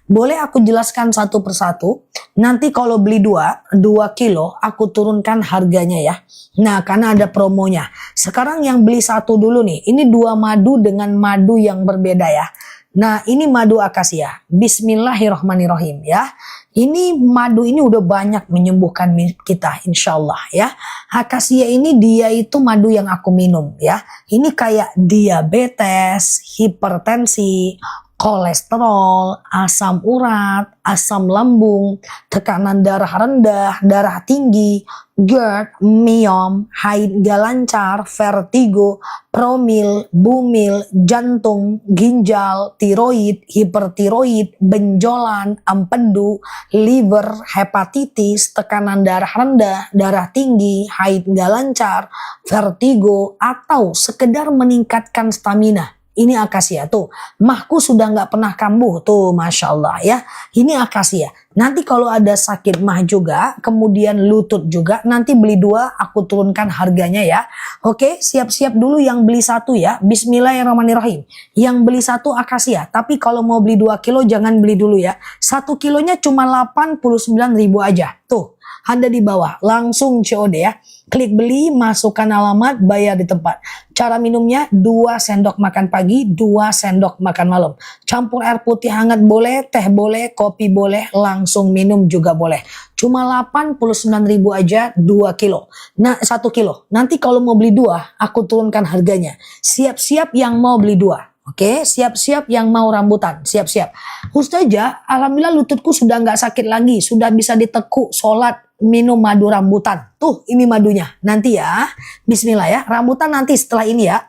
Boleh aku jelaskan satu persatu? Nanti kalau beli 2 kilo aku turunkan harganya ya. Nah karena ada promonya. Sekarang yang beli 1 dulu nih. Ini 2 madu dengan madu yang berbeda ya. Nah ini madu akasia. Bismillahirrahmanirrahim ya. Ini madu ini udah banyak menyembuhkan kita insya Allah ya. Akasia ini dia itu madu yang aku minum ya. Ini kayak diabetes, hipertensi, kolesterol, asam urat, asam lambung, tekanan darah rendah, darah tinggi, GERD, myom, haid gak lancar, vertigo, promil, bumil, jantung, ginjal, tiroid, hipertiroid, benjolan, empedu, liver, hepatitis, tekanan darah rendah, darah tinggi, haid gak lancar, vertigo, atau sekedar meningkatkan stamina. Ini akasia tuh, mahku sudah nggak pernah kambuh tuh, masya Allah ya. Ini akasia. Nanti kalau ada sakit mah juga, kemudian lutut juga, nanti beli 2, aku turunkan harganya ya. Oke, siap-siap dulu yang beli 1 ya. Bismillahirrahmanirrahim. Yang beli 1 akasia, tapi kalau mau beli 2 kilo jangan beli dulu ya. 1 kilonya cuma 89.000 aja. Tuh, ada di bawah, langsung COD ya. Klik beli, masukkan alamat, bayar di tempat. Cara minumnya 2 sendok makan pagi, 2 sendok makan malam. Campur air putih hangat boleh, teh boleh, kopi boleh, langsung minum juga boleh. Cuma 89.000 aja 2 kilo. Nah 1 kilo. Nanti kalau mau beli 2, aku turunkan harganya. Siap-siap yang mau beli 2. Oke, siap-siap yang mau rambutan, siap-siap. Ustazah, alhamdulillah lututku sudah nggak sakit lagi, sudah bisa ditekuk, sholat, minum madu rambutan. Tuh, ini madunya. Nanti ya, bismillah ya, rambutan nanti setelah ini ya.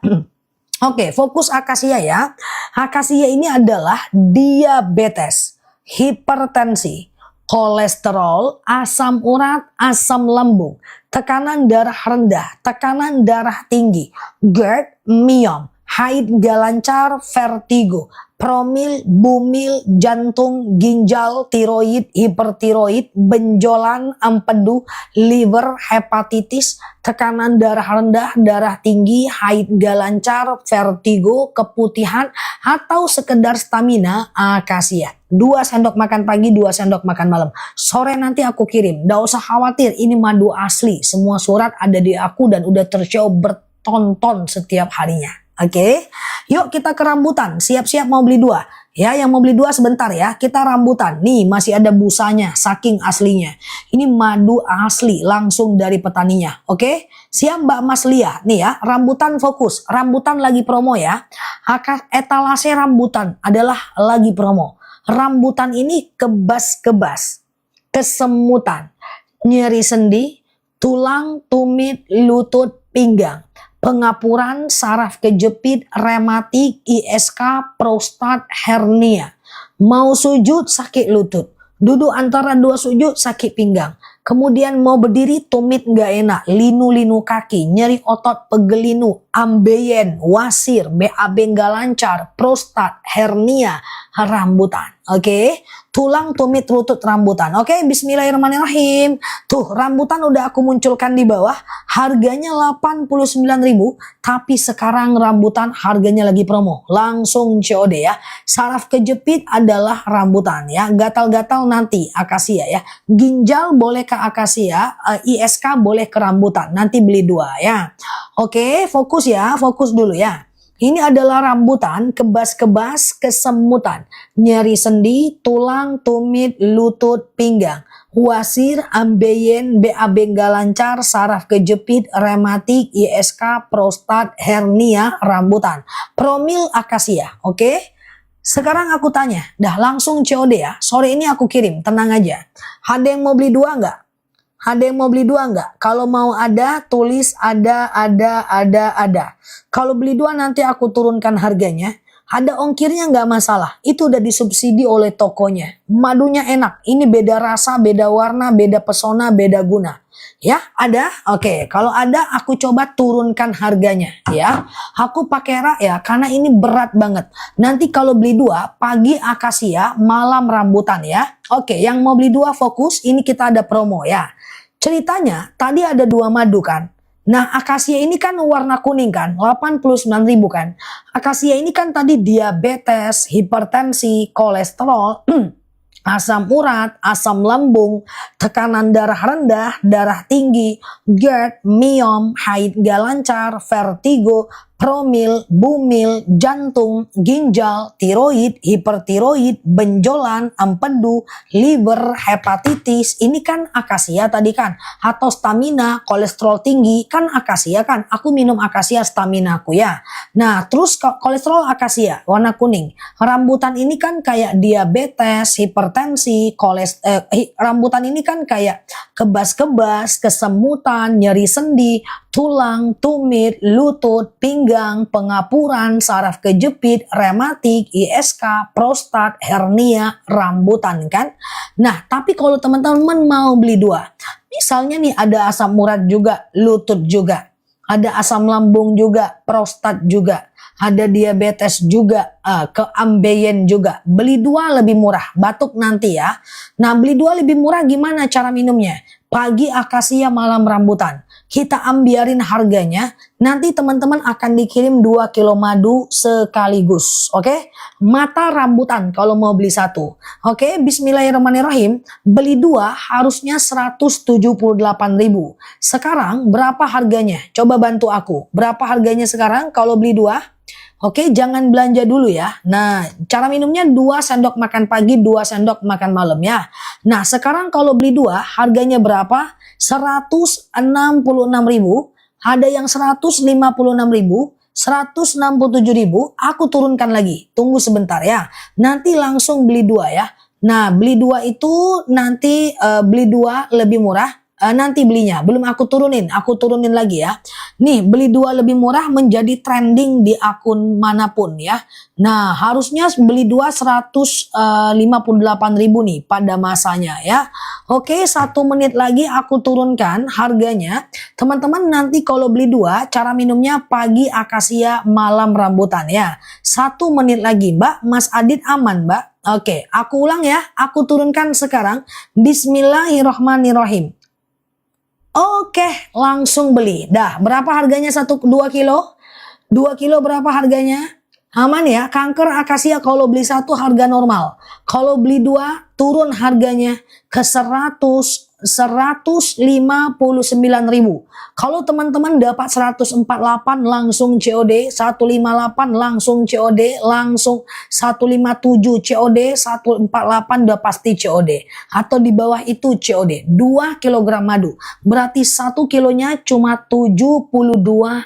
Oke, fokus akasia ya. Akasia ini adalah diabetes, hipertensi, kolesterol, asam urat, asam lambung, tekanan darah rendah, tekanan darah tinggi, GERD, myom, haid gak lancar, vertigo, promil, bumil, jantung, ginjal, tiroid, hipertiroid, benjolan, empedu, liver, hepatitis, tekanan darah rendah, darah tinggi, haid gak lancar, vertigo, keputihan, atau sekedar stamina, akasia. 2 sendok makan pagi, 2 sendok makan malam. Sore nanti aku kirim. Gak usah khawatir, ini madu asli. Semua surat ada di aku dan udah terjauh bertonton setiap harinya. Oke, yuk kita ke rambutan. Siap-siap mau beli 2. Ya, yang mau beli 2 sebentar ya. Kita rambutan. Nih masih ada busanya, saking aslinya. Ini madu asli, langsung dari petaninya. Oke, siap Mbak Mas Lia. Nih ya, rambutan fokus. Rambutan lagi promo ya. Etalase rambutan adalah lagi promo. Rambutan ini kebas-kebas, kesemutan, nyeri sendi, tulang, tumit, lutut, pinggang, pengapuran, saraf kejepit, rematik, ISK, prostat, hernia. Mau sujud sakit lutut, duduk antara 2 sujud sakit pinggang. Kemudian mau berdiri tumit nggak enak, linu-linu kaki, nyeri otot pegelinu, ambeien, wasir, BAB nggak lancar, prostat, hernia, rambutan. Oke, tulang, tumit, lutut, rambutan. Oke, bismillahirrahmanirrahim. Tuh, rambutan udah aku munculkan di bawah. Harganya 89.000, tapi sekarang rambutan harganya lagi promo. Langsung COD ya. Saraf kejepit adalah rambutan ya. Gatal-gatal nanti akasia ya. Ginjal boleh ke akasia, ISK boleh ke rambutan. Nanti beli 2 ya. Oke, fokus ya, fokus dulu ya. Ini adalah rambutan, kebas-kebas, kesemutan, nyeri sendi, tulang, tumit, lutut, pinggang, wasir, ambeien, BAB nggak lancar, saraf kejepit, rematik, ISK, prostat, hernia, rambutan. Promil akasia, oke? Sekarang aku tanya, dah langsung COD ya, sore ini aku kirim, tenang aja. Ada yang mau beli 2 nggak? Ada yang mau beli dua nggak? Kalau mau ada, tulis ada. Kalau beli dua nanti aku turunkan harganya. Ada ongkirnya nggak masalah. Itu udah disubsidi oleh tokonya. Madunya enak. Ini beda rasa, beda warna, beda pesona, beda guna. Ya, ada? Oke, kalau ada aku coba turunkan harganya ya. Aku pakai rak ya, karena ini berat banget. Nanti kalau beli dua, pagi akasia, malam rambutan ya. Oke, yang mau beli dua fokus, ini kita ada promo ya. Ceritanya, tadi ada dua madu kan. Nah, akasia ini kan warna kuning kan, 89.000 kan. Akasia ini kan tadi diabetes, hipertensi, kolesterol, asam urat, asam lambung, tekanan darah rendah, darah tinggi, GERD, miom, haid gak lancar, vertigo, promil, bumil, jantung, ginjal, tiroid, hipertiroid, benjolan, empedu, liver, hepatitis. Ini kan akasia tadi kan. Atau stamina, kolesterol tinggi, kan akasia kan. Aku minum akasia stamina aku ya. Nah, terus kolesterol akasia, warna kuning. Rambutan ini kan kayak diabetes, hipertensi, rambutan ini kan kayak kebas-kebas, kesemutan, nyeri sendi, tulang, tumit, lutut, pinggang, pengapuran, saraf kejepit, rematik, ISK, prostat, hernia, rambutan kan. Nah, tapi kalau teman-teman mau beli dua, misalnya nih ada asam urat juga, lutut juga, ada asam lambung juga, prostat juga, ada diabetes juga, keambeien juga. Beli dua lebih murah, batuk nanti ya. Nah, beli dua lebih murah gimana cara minumnya? Pagi akasia, malam rambutan. Kita ambiarin harganya, nanti teman-teman akan dikirim 2 kilo madu sekaligus. Oke? Mata rambutan kalau mau beli satu. Oke, bismillahirrahmanirrahim. Beli dua harusnya 178.000. Sekarang berapa harganya? Coba bantu aku. Berapa harganya sekarang kalau beli dua? Oke, jangan belanja dulu ya. Nah, cara minumnya 2 sendok makan pagi, 2 sendok makan malam ya. Nah, sekarang kalau beli dua, harganya berapa? 166.000. Ada yang 156.000, 167.000. Aku turunkan lagi. Tunggu sebentar ya. Nanti langsung beli dua ya. Nah, beli dua itu nanti beli dua lebih murah. Nanti belinya belum aku turunin lagi ya. Nih, beli dua lebih murah menjadi trending di akun manapun ya. Nah, harusnya beli dua 158.000 nih pada masanya ya. Oke, 1 menit lagi aku turunkan harganya. Teman-teman nanti kalau beli dua, cara minumnya pagi akasia, malam rambutan ya. 1 menit lagi Mbak, Mas Adit aman Mbak. Oke, aku ulang ya. Aku turunkan sekarang. Bismillahirrahmanirrahim. Oke, langsung beli. Dah, berapa harganya 2 kilo? 2 kilo berapa harganya? Aman ya, kanker akasia kalau beli satu harga normal. Kalau beli dua turun harganya ke 159.000. Kalau teman-teman dapat 148 langsung COD, 158 langsung COD, langsung 157 COD, 148 udah pasti COD. Atau di bawah itu COD. 2 kg madu. Berarti 1 kilonya cuma 72.000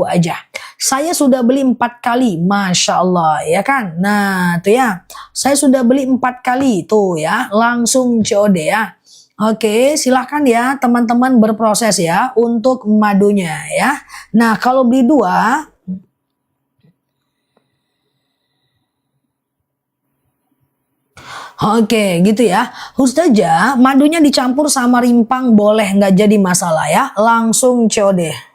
aja. Saya sudah beli 4 kali, Masya Allah ya kan. Nah tuh ya, saya sudah beli 4 kali tuh ya, langsung COD ya. Oke, silahkan ya teman-teman berproses ya untuk madunya ya. Nah kalau beli dua, oke gitu ya. Ustazah, madunya dicampur sama rimpang boleh nggak jadi masalah ya. Langsung COD.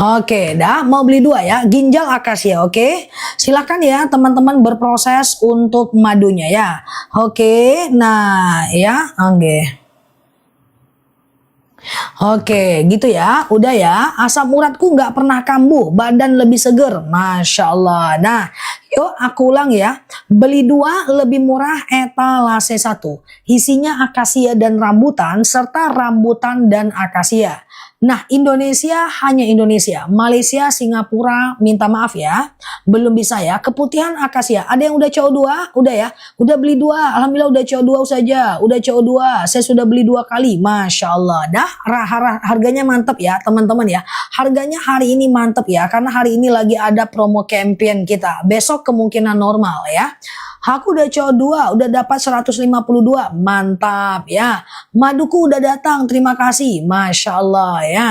Oke, dah mau beli dua ya, ginjal akasia, oke. Silakan ya teman-teman berproses untuk madunya ya. Oke, nah ya, oke. Oke, gitu ya. Udah ya, asam uratku nggak pernah kambuh, badan lebih seger. Masya Allah. Nah, yuk aku ulang ya. Beli dua lebih murah etalase 1. Isinya akasia dan rambutan, serta rambutan dan akasia. Nah, Indonesia hanya Indonesia. Malaysia, Singapura, minta maaf ya. Belum bisa ya. Keputihan akasia. Ada yang udah CO2? Udah ya. Udah beli 2. Alhamdulillah udah CO2 saja. Udah CO2. Saya sudah beli 2 kali. Masya Allah. Dah, harganya mantap ya teman-teman ya. Harganya hari ini mantap ya. Karena hari ini lagi ada promo campaign kita. Besok kemungkinan normal ya. Aku udah CO2, udah dapat 152, mantap ya. Maduku udah datang, terima kasih, Masya Allah ya.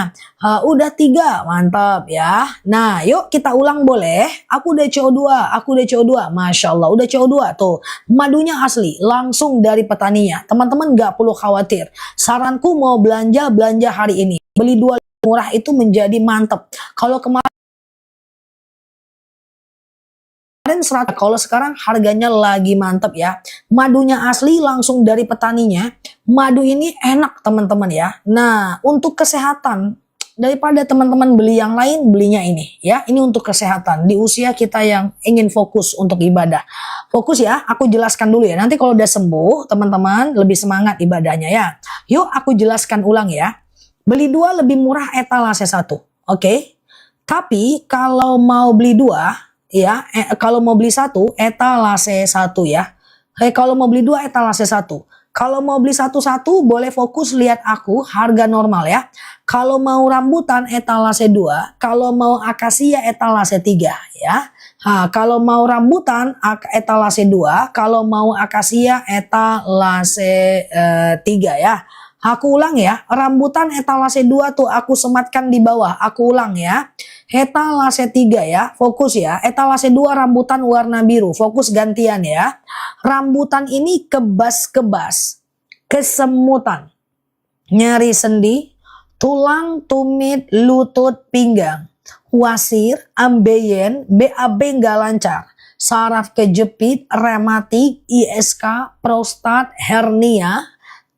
Udah 3, mantap ya. Nah yuk kita ulang boleh. Aku udah CO2, aku udah CO2, Masya Allah. Udah CO2 tuh, madunya asli, langsung dari petaninya. Teman-teman gak perlu khawatir. Saranku mau belanja hari ini. Beli 2 murah itu menjadi mantap. Kalau kemarin 100, kalau sekarang harganya lagi mantep ya. Madunya asli langsung dari petaninya. Madu ini enak teman-teman ya. Nah untuk kesehatan, daripada teman-teman beli yang lain, belinya ini ya. Ini untuk kesehatan di usia kita yang ingin fokus untuk ibadah. Fokus ya, aku jelaskan dulu ya. Nanti kalau udah sembuh teman-teman lebih semangat ibadahnya ya. Yuk aku jelaskan ulang ya. Beli 2 lebih murah etalase 1. Oke. Tapi kalau mau beli 2 ya, kalau mau beli 1 etalase 1 ya. Kalau mau beli 2 etalase 1. Kalau mau beli satu-satu boleh fokus lihat aku harga normal ya. Kalau mau rambutan etalase 2, kalau mau akasia etalase 3 ya. Kalau mau rambutan etalase 2, kalau mau akasia etalase 3 ya. Aku ulang ya, rambutan etalase 2 tuh aku sematkan di bawah. Aku ulang ya. Etalase 3 ya, fokus ya. Etalase 2 rambutan warna biru, fokus gantian ya. Rambutan ini kebas-kebas, kesemutan, nyeri sendi, tulang, tumit, lutut, pinggang, wasir, ambeien, BAB nggak lancar, saraf kejepit, rematik, ISK, prostat, hernia,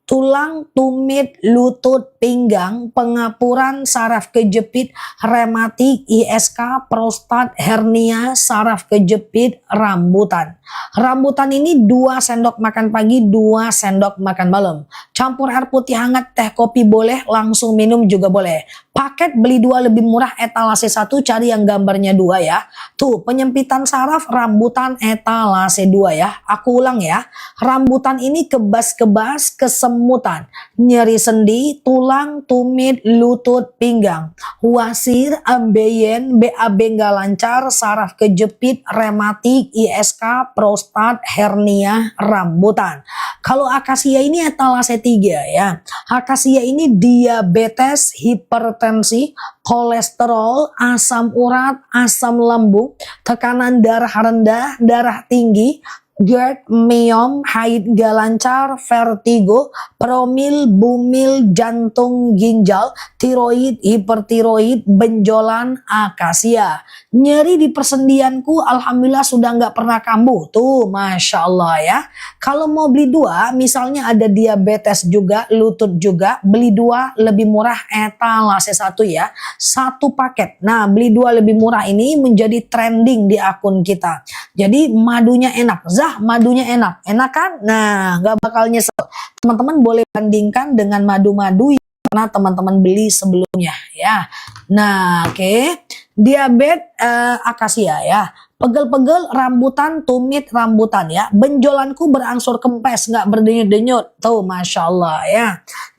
tulang, tumit, lutut, pinggang, pengapuran, saraf kejepit, rematik, ISK, prostat, hernia, saraf kejepit, rambutan. Rambutan ini 2 sendok makan pagi, 2 sendok makan malam. Campur air putih hangat, teh kopi boleh, langsung minum juga boleh. Paket beli 2 lebih murah etalase 1, cari yang gambarnya 2 ya. Tuh penyempitan saraf rambutan etalase 2 ya. Aku ulang ya. Rambutan ini kebas-kebas, kesemutan, nyeri sendi, tulang, tumit, lutut, pinggang, wasir, ambeien, BAB nggak lancar, saraf kejepit, rematik, ISK, prostat, hernia, rambutan. Kalau akasia ini etalase 3 ya. Akasia ini diabetes, hipertensi, kolesterol, asam urat, asam lambung, tekanan darah rendah, darah tinggi, GERD, myom, haid gak lancar, vertigo, promil, bumil, jantung, ginjal, tiroid, hipertiroid, benjolan, akasia. Nyeri di persendianku alhamdulillah sudah nggak pernah kambuh. Tuh Masya Allah ya. Kalau mau beli 2 misalnya ada diabetes juga, lutut juga, beli 2 lebih murah etalase 1 ya. 1 paket. Nah beli 2 lebih murah ini menjadi trending di akun kita. Jadi madunya enak. Zah madunya enak. Enak kan? Nah nggak bakal nyesel. Teman-teman boleh bandingkan dengan madu-madu yang pernah teman-teman beli sebelumnya ya. Nah oke. Diabetes akasia ya. Pegel-pegel rambutan, tumit rambutan ya. Benjolanku berangsur kempes, nggak berdenyut-denyut. Tuh Masya Allah ya.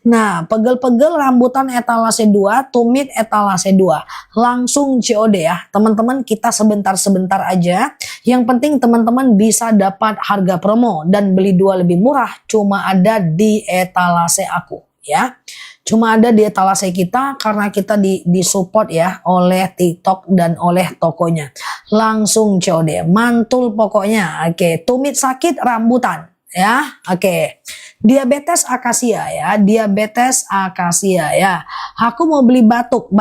Nah pegel-pegel rambutan etalase 2, tumit etalase 2. Langsung COD ya. Teman-teman kita sebentar-sebentar aja. Yang penting teman-teman bisa dapat harga promo. Dan beli 2 lebih murah cuma ada di etalase aku ya. Cuma ada di etalase kita karena kita disupport ya oleh TikTok dan oleh tokonya. Langsung COD, mantul pokoknya. Oke, tumit sakit rambutan ya. Oke. Diabetes akasia ya, diabetes akasia ya. Aku mau beli batuk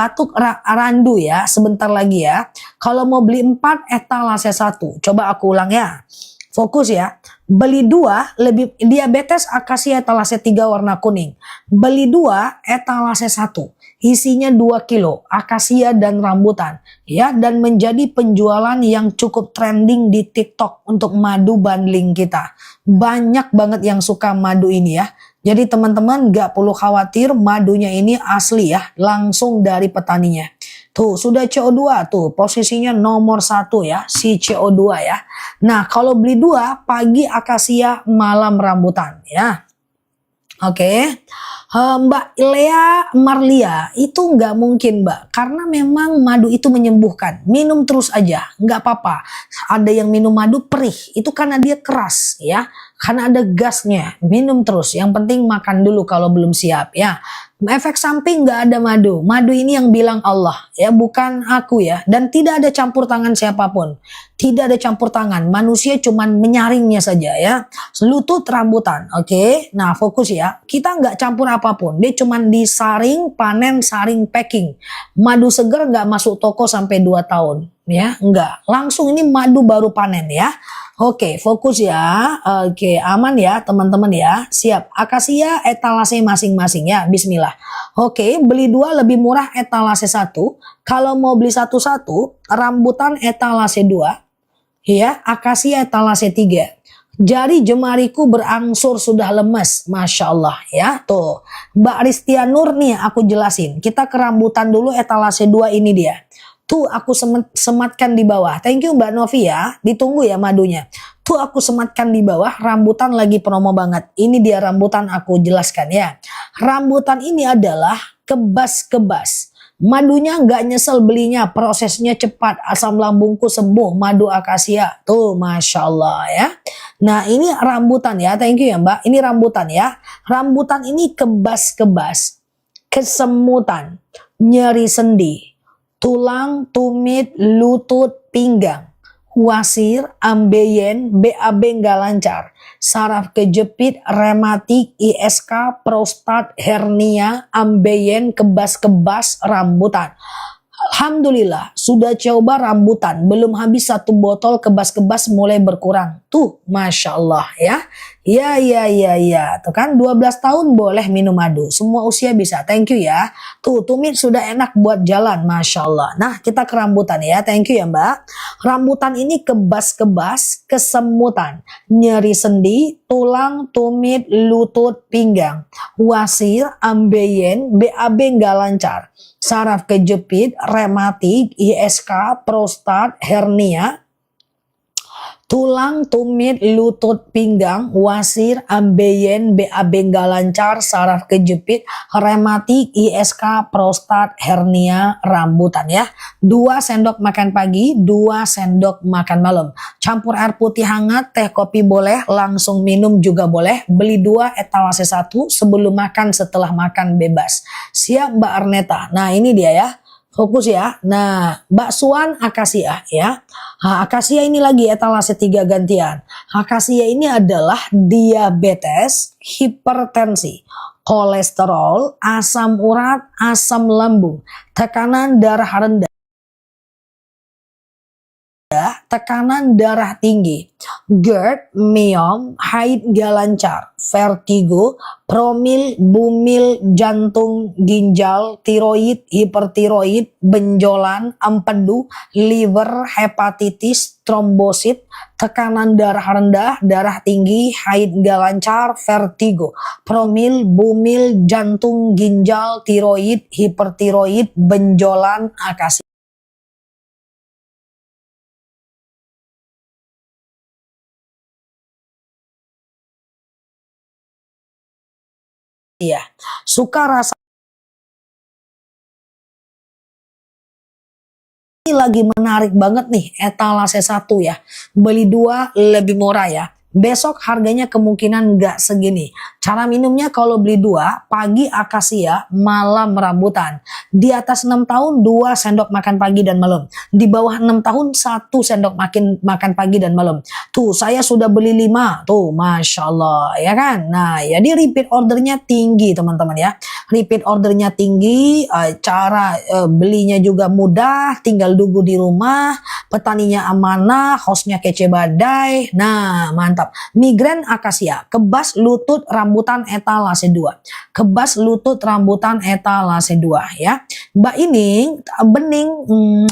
randu ya, sebentar lagi ya. Kalau mau beli 4 etalase 1. Coba aku ulang ya. Fokus ya. Beli 2 lebih diabetes akasia etalase 3 warna kuning. Beli 2 etalase 1. Isinya 2 kilo akasia dan rambutan ya, dan menjadi penjualan yang cukup trending di TikTok untuk madu bundling kita. Banyak banget yang suka madu ini ya. Jadi teman-teman gak perlu khawatir, madunya ini asli ya, langsung dari petaninya. Tuh sudah CO2 tuh posisinya nomor 1 ya, si CO2 ya. Nah kalau beli 2, pagi akasia, malam rambutan ya. Oke. Mbak Lea Marlia itu nggak mungkin Mbak, karena memang madu itu menyembuhkan. Minum terus aja, nggak apa-apa. Ada yang minum madu perih, itu karena dia keras ya, karena ada gasnya. Minum terus, yang penting makan dulu kalau belum siap ya. Efek samping nggak ada madu. Madu ini yang bilang Allah ya, bukan aku ya. Dan tidak ada campur tangan siapapun. Tidak ada campur tangan. Manusia cuman menyaringnya saja ya. Lutut rambutan. Oke. Nah fokus ya. Kita nggak campur apapun. Dia cuman disaring, panen, saring, packing. Madu seger nggak masuk toko sampai 2 tahun. Ya nggak. Langsung ini madu baru panen ya. Oke, fokus ya. Oke, aman ya teman-teman ya. Siap. Akasia etalase masing-masing ya. Bismillah. Oke, beli 2 lebih murah etalase 1. Kalau mau beli satu-satu, rambutan etalase 2. Ya, akasia etalase 3. Jari jemariku berangsur sudah lemes. Masya Allah ya. Tuh, Mbak Ristia Nur nih aku jelasin. Kita ke rambutan dulu etalase 2 ini dia. Tuh aku sematkan di bawah. Thank you Mbak Novi ya. Ditunggu ya madunya. Tuh aku sematkan di bawah. Rambutan lagi promo banget. Ini dia rambutan aku jelaskan ya. Rambutan ini adalah kebas-kebas. Madunya nggak nyesel belinya. Prosesnya cepat. Asam lambungku sembuh. Madu akasia. Tuh Masya Allah ya. Nah ini rambutan ya. Thank you ya Mbak. Ini rambutan ya. Rambutan ini kebas-kebas. Kesemutan. Nyeri sendi. Tulang, tumit, lutut, pinggang, wasir, ambeien, BAB nggak lancar, saraf kejepit, rematik, ISK, prostat, hernia, ambeien, kebas-kebas, rambutan. Alhamdulillah sudah coba rambutan, belum habis 1 botol kebas-kebas mulai berkurang. Tuh Masya Allah ya. Ya. Tuh kan 12 tahun boleh minum madu. Semua usia bisa. Thank you ya. Tuh tumit sudah enak buat jalan. Masya Allah. Nah kita ke rambutan ya. Thank you ya Mbak. Rambutan ini kebas-kebas, kesemutan, nyeri sendi, tulang, tumit, lutut, pinggang, wasir, ambeien, BAB nggak lancar, saraf kejepit, rematik, ISK, prostat, hernia, tulang, tumit, lutut, pinggang, wasir, ambeien, BAB nggak lancar, saraf kejepit, rematik, ISK, prostat, hernia, rambutan ya. 2 sendok makan pagi, 2 sendok makan malam. Campur air putih hangat, teh kopi boleh, langsung minum juga boleh. Beli 2 etalase 1, sebelum makan, setelah makan bebas. Siap Mbak Arneta. Nah ini dia ya. Fokus ya. Nah, baksoan akasia ya. Akasia ini lagi etalase 3 gantian. Akasia ini adalah diabetes, hipertensi, kolesterol, asam urat, asam lambung, tekanan darah rendah, tekanan darah tinggi, GERD, myom, haid gak lancar, vertigo, promil, bumil, jantung, ginjal, tiroid, hipertiroid, benjolan, empedu, liver, hepatitis, trombosit, tekanan darah rendah, darah tinggi, haid gak lancar, vertigo, promil, bumil, jantung, ginjal, tiroid, hipertiroid, benjolan, akasia. Iya, suka rasa ini lagi menarik banget nih, etalase 1 ya. Beli 2 lebih murah ya. Besok harganya kemungkinan nggak segini. Cara minumnya kalau beli 2, pagi akasia, malam rambutan. Di atas 6 tahun 2 sendok makan pagi dan malam. Di bawah 6 tahun 1 sendok makan pagi dan malam. Tuh saya sudah beli 5. Tuh Masya Allah ya kan. Nah jadi repeat ordernya tinggi teman-teman ya. Repeat ordernya tinggi. Cara belinya juga mudah. Tinggal nunggu di rumah. Petaninya amanah. Hostnya kece badai. Nah mantap. Migren akasia, kebas lutut rambutan etalase 2. Kebas lutut rambutan etalase 2 ya. Mbak Ining,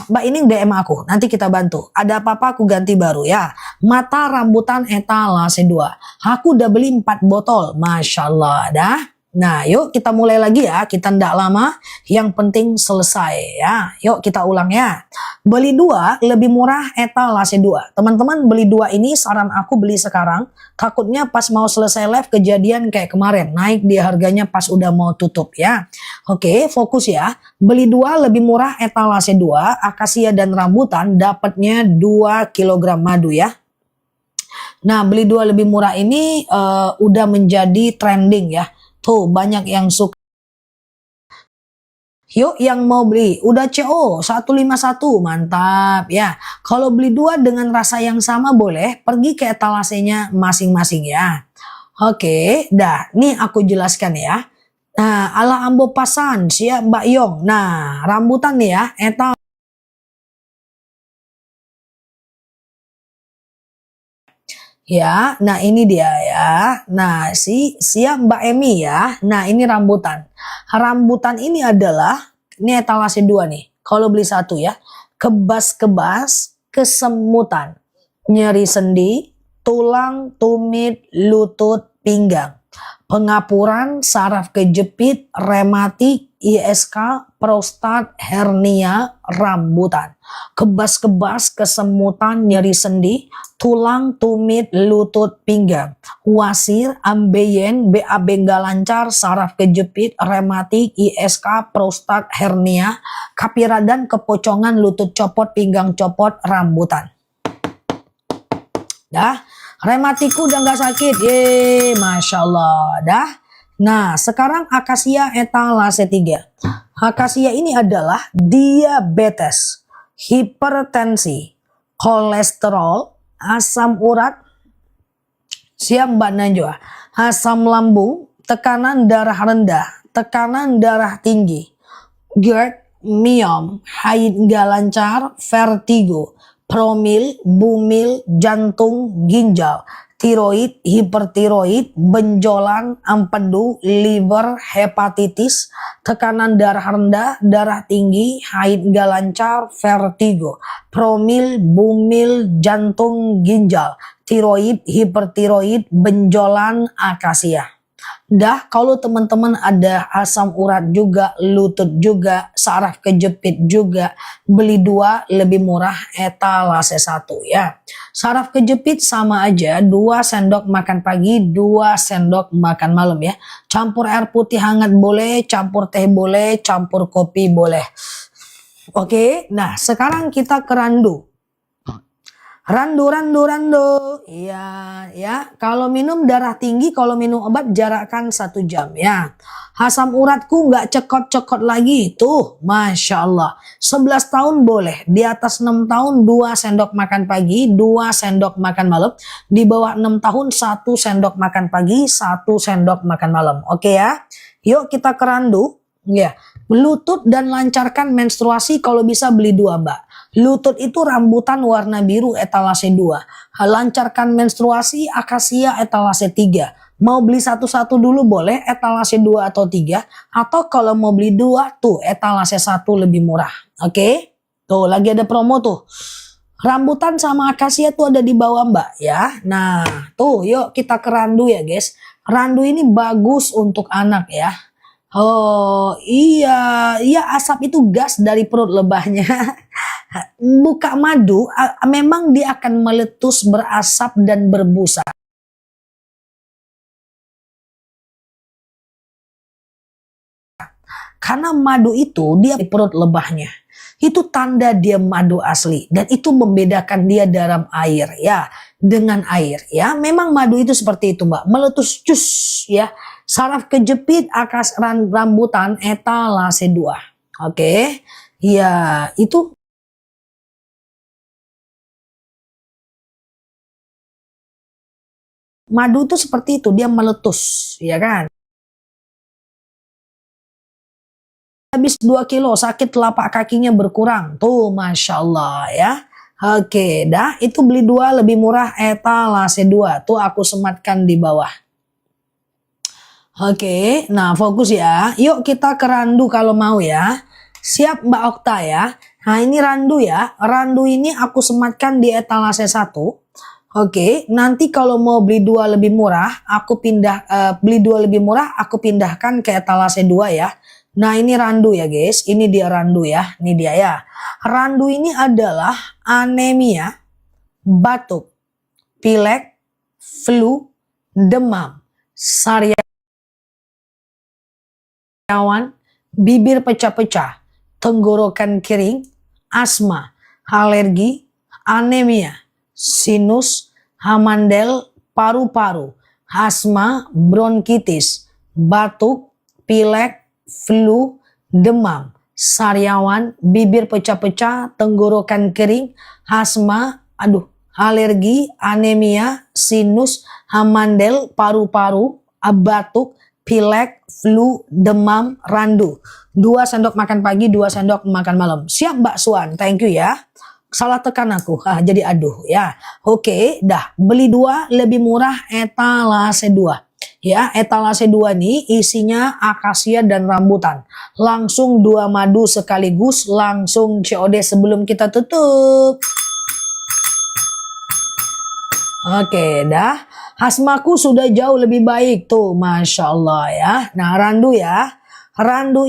Mbak Ining DM aku, nanti kita bantu. Ada apa-apa aku ganti baru ya. Mata rambutan etalase 2. Aku udah beli 4 botol. Masya Allah dah. Nah yuk kita mulai lagi ya. Kita ndak lama. Yang penting selesai ya. Yuk kita ulang ya. Beli 2 lebih murah etalase 2. Teman-teman beli 2 ini saran aku beli sekarang. Takutnya pas mau selesai live kejadian kayak kemarin. Naik dia harganya pas udah mau tutup ya. Oke fokus ya. Beli 2 lebih murah etalase 2. Akasia dan rambutan dapatnya 2 kg madu ya. Nah beli 2 lebih murah ini udah menjadi trending ya. Tuh banyak yang suka. Yuk yang mau beli udah CO 151 mantap ya. Kalau beli 2 dengan rasa yang sama boleh pergi ke etalasenya masing-masing ya. Oke dah nih aku jelaskan ya. Nah ala ambo pasan siap Mbak Yong. Nah rambutan nih ya ya, nah ini dia ya. Nah, siap Mbak Emi ya. Nah, ini rambutan. Rambutan ini adalah ini etalase 2 nih. Kalau beli 1 ya. Kebas-kebas, kesemutan, nyeri sendi, tulang, tumit, lutut, pinggang. Pengapuran, saraf kejepit, rematik, ISK, prostat, hernia, rambutan. Kebas-kebas, kesemutan, nyeri sendi, tulang, tumit, lutut, pinggang. Wasir, ambeien, BAB nggak lancar, saraf kejepit, rematik, ISK, prostat, hernia, kapiradan, kepocongan, lutut copot, pinggang copot, rambutan. Dah, rematiku udah nggak sakit. Ye, Masya Allah. Dah. Nah, sekarang akasia etalase 3. Akasia ini adalah diabetes, hipertensi, kolesterol, asam urat, siap Mbak Najwa, asam lambung, tekanan darah rendah, tekanan darah tinggi, GERD, miom, haid nggak lancar, vertigo, promil, bumil, jantung, ginjal, tiroid, hipertiroid, benjolan, empedu, liver, hepatitis, tekanan darah rendah, darah tinggi, haid nggak lancar, vertigo, promil, bumil, jantung, ginjal, tiroid, hipertiroid, benjolan, akasia. Dah kalau teman-teman ada asam urat juga, lutut juga, saraf kejepit juga, beli 2 lebih murah etalase 1 ya. Saraf kejepit sama aja 2 sendok makan pagi, 2 sendok makan malam ya. Campur air putih hangat boleh, campur teh boleh, campur kopi boleh. Oke, nah sekarang kita ke randu. Randu. Iya, ya. Kalau minum darah tinggi, kalau minum obat jarakkan 1 jam ya. Asam uratku nggak cekot-cekot lagi. Tuh, Masya Allah. 11 tahun boleh. Di atas 6 tahun 2 sendok makan pagi, 2 sendok makan malam. Di bawah 6 tahun 1 sendok makan pagi, 1 sendok makan malam. Oke ya. Yuk kita ke randu. Ya, lutut dan lancarkan menstruasi kalau bisa beli 2 Mbak. Lutut itu rambutan warna biru etalase 2. Lancarkan menstruasi akasia etalase 3. Mau beli satu-satu dulu boleh etalase 2 atau 3. Atau kalau mau beli 2 tuh etalase 1 lebih murah. Oke? Tuh lagi ada promo tuh. Rambutan sama akasia tuh ada di bawah Mbak ya. Nah tuh yuk kita ke randu ya guys. Randu ini bagus untuk anak ya. Oh iya, iya asap itu gas dari perut lebahnya. Buka madu, memang dia akan meletus berasap dan berbusa. Karena madu itu dia di perut lebahnya. Itu tanda dia madu asli dan itu membedakan dia dalam air ya, dengan air ya. Memang madu itu seperti itu Mbak, meletus cus ya. Saraf kejepit rambutan etalase 2. Oke. Ya, itu madu itu seperti itu, dia meletus, ya kan? Habis 2 kilo, sakit telapak kakinya berkurang. Tuh, Masya Allah ya. Oke, dah itu beli 2 lebih murah etalase 2. Tuh aku sematkan di bawah. Oke, nah fokus ya. Yuk kita ke randu kalau mau ya. Siap Mbak Okta ya. Nah ini randu ya. Randu ini aku sematkan di etalase 1. Oke, nanti kalau mau beli dua lebih murah, beli dua lebih murah, aku pindahkan ke etalase 2 ya. Nah, ini randu ya guys, ini dia randu ya, ini dia ya. Randu ini adalah anemia, batuk, pilek, flu, demam, sariawan, bibir pecah-pecah, tenggorokan kering, asma, alergi, anemia, sinus, hamandel, paru-paru, asma, bronkitis, batuk, pilek, flu, demam, sariawan, bibir pecah-pecah, tenggorokan kering, asma, alergi, anemia, sinus, hamandel, paru-paru, batuk, pilek, flu, demam, randu. 2 sendok makan pagi, 2 sendok makan malam. Siap Mbak Suan, thank you ya. Salah tekan aku, jadi aduh ya. Oke, dah beli 2 lebih murah etalase 2. Ya, etalase 2 nih isinya akasia dan rambutan. Langsung 2 madu sekaligus, langsung COD sebelum kita tutup. Oke, dah. Asmaku sudah jauh lebih baik tuh, Masya Allah ya. Nah, randu ya. Randu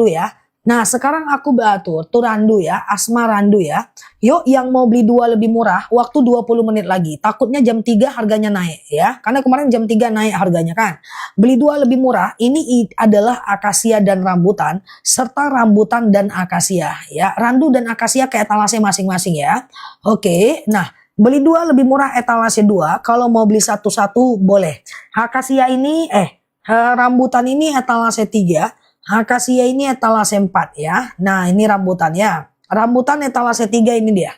ya. Nah, sekarang aku batur, tuh randu ya, asma randu ya. Yuk yang mau beli 2 lebih murah, waktu 20 menit lagi. Takutnya jam 3 harganya naik ya. Karena kemarin jam 3 naik harganya kan. Beli 2 lebih murah, ini adalah akasia dan rambutan, serta rambutan dan akasia ya. Randu dan akasia ke etalase masing-masing ya. Oke, nah. Beli 2 lebih murah etalase 2. Kalau mau beli satu-satu boleh. Akasia ini rambutan ini etalase 3. Akasia ini etalase 4 ya. Nah, ini rambutan ya. Rambutan etalase 3 ini dia.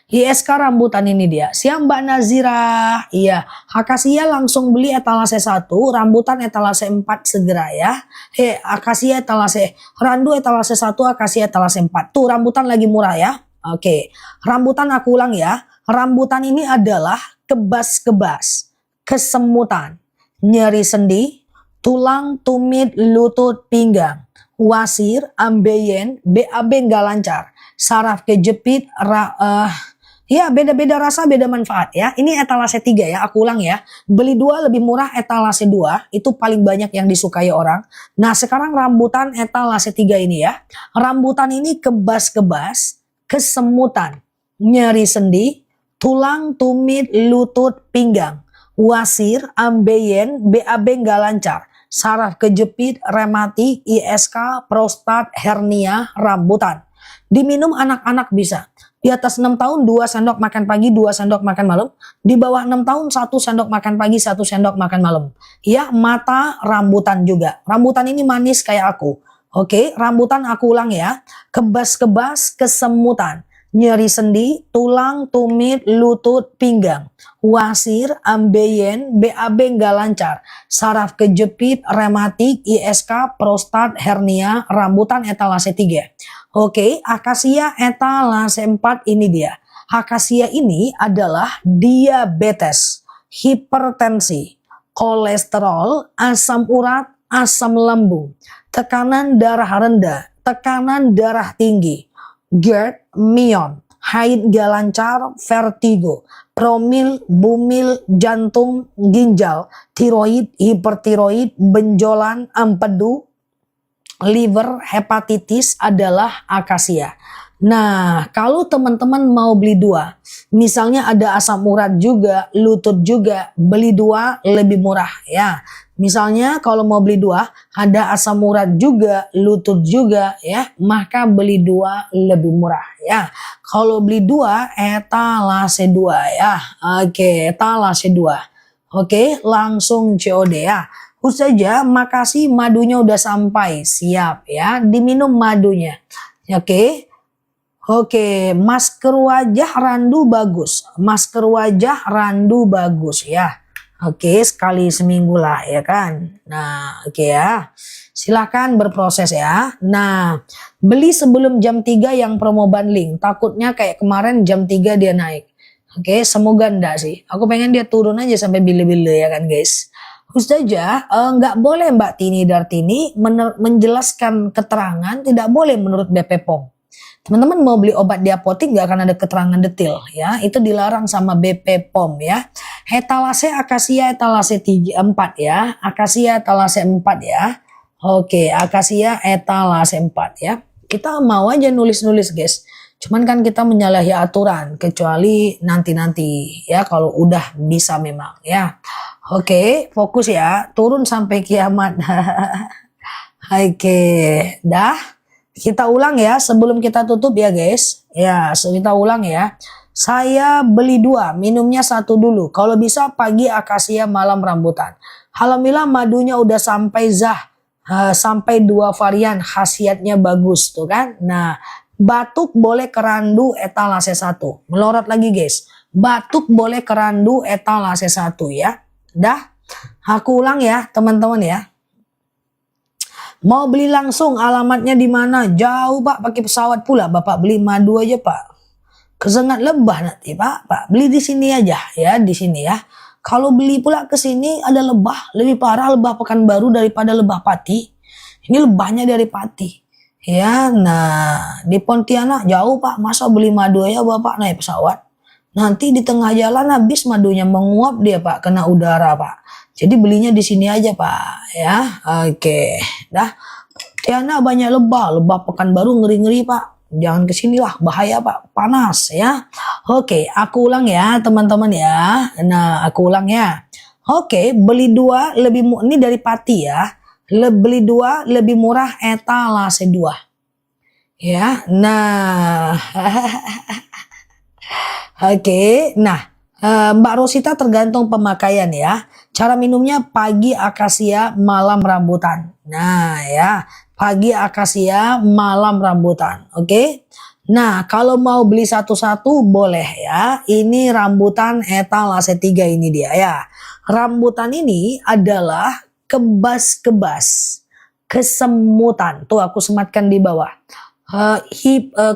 ISK rambutan ini dia. Siap Mbak Nazira. Iya, akasia langsung beli etalase 1, rambutan etalase 4 segera ya. Akasia etalase, randu etalase 1, akasia etalase 4. Tuh rambutan lagi murah ya. Oke, rambutan aku ulang ya. Rambutan ini adalah kebas-kebas, kesemutan, nyeri sendi, tulang, tumit, lutut, pinggang, wasir, ambeien, BAB nggak lancar, saraf kejepit, ya beda-beda rasa, beda manfaat ya. Ini etalase 3 ya, aku ulang ya. Beli 2 lebih murah etalase 2, itu paling banyak yang disukai orang. Nah sekarang rambutan etalase 3 ini ya. Rambutan ini kebas-kebas, kesemutan, nyeri sendi, tulang, tumit, lutut, pinggang, wasir, ambeien, BAB nggak lancar, saraf kejepit, rematik, ISK, prostat, hernia, rambutan. Diminum anak-anak bisa. Di atas 6 tahun 2 sendok makan pagi, 2 sendok makan malam. Di bawah 6 tahun 1 sendok makan pagi, 1 sendok makan malam. Ya, mata rambutan juga. Rambutan ini manis kayak aku. Oke, rambutan aku ulang ya. Kebas-kebas, kesemutan, nyeri sendi, tulang, tumit, lutut, pinggang, wasir, ambeien, BAB nggak lancar, saraf kejepit, rematik, ISK, prostat, hernia, rambutan etalase 3. Oke, akasia etalase 4 ini dia. Akasia ini adalah diabetes, hipertensi, kolesterol, asam urat, asam lambung, tekanan darah rendah, tekanan darah tinggi, GERD, mion, haid gak lancar, vertigo, promil, bumil, jantung, ginjal, tiroid, hipertiroid, benjolan, empedu, liver, hepatitis adalah akasia. Nah, kalau teman-teman mau beli 2, misalnya ada asam urat juga, lutut juga, beli 2 lebih murah ya. Misalnya kalau mau beli 2, ada asam urat juga, lutut juga ya, maka beli 2 lebih murah ya. Kalau beli 2 etalase 2 ya. Oke, etalase 2. Oke, langsung COD ya. Saja, makasih madunya udah sampai. Siap ya, diminum madunya. Oke. Oke, masker wajah randu bagus. Masker wajah randu bagus ya. Oke, sekali seminggu lah ya kan. Nah, oke ya. Silahkan berproses ya. Nah, beli sebelum jam 3 yang promo bundling. Takutnya kayak kemarin jam 3 dia naik. Oke, semoga enggak sih. Aku pengen dia turun aja sampai bile-bile ya kan guys. Ustazah, nggak boleh Mbak Tini Dartini menjelaskan keterangan tidak boleh menurut BP POM. Teman-teman mau beli obat di apotik nggak akan ada keterangan detail ya. Itu dilarang sama BP POM ya. Etalase akasia etalase 4 ya. Akasia etalase 4 ya. Oke, akasia etalase 4 ya. Kita mau aja nulis-nulis guys. Cuman kan kita menyalahi aturan kecuali nanti-nanti ya kalau udah bisa memang ya. Oke, fokus ya. Turun sampai kiamat. Oke, dah. Kita ulang ya sebelum kita tutup ya guys. Ya, kita ulang ya. Saya beli 2, minumnya 1 dulu. Kalau bisa pagi akasia, malam rambutan. Alhamdulillah madunya udah sampai sampai 2 varian, khasiatnya bagus tuh kan. Nah, batuk boleh kerandu etalase 1. Melorot lagi guys. Batuk boleh kerandu etalase 1 ya. Dah. Aku ulang ya teman-teman ya. Mau beli langsung, alamatnya di mana? Jauh pak, pakai pesawat pula. Bapak beli madu aja pak. Kesengat lebah nanti pak. Pak beli di sini aja ya, di sini ya. Kalau beli pula ke sini ada lebah, lebih parah lebah Pekanbaru daripada lebah Pati. Ini lebahnya dari Pati. Ya, nah di Pontianak jauh pak. Masa beli madu aja bapak naik pesawat? Nanti di tengah jalan habis madunya menguap dia pak, kena udara pak. Jadi belinya di sini aja pak ya. Oke, dah. Tiana banyak lebah Pekanbaru ngeri-ngeri pak. Jangan kesinilah, bahaya pak, panas ya. Oke, aku ulang ya teman-teman ya. Nah, aku ulang ya. Oke, beli 2 lebih ini dari Pati ya. Beli 2 lebih murah etalase 2. Ya, nah. Oke, nah Mbak Rosita tergantung pemakaian ya. Cara minumnya pagi akasia, malam rambutan. Nah ya, pagi akasia, malam rambutan. Oke. Nah kalau mau beli satu-satu boleh ya. Ini rambutan etalase 3 ini dia ya. Rambutan ini adalah kebas-kebas, kesemutan. Tuh aku sematkan di bawah.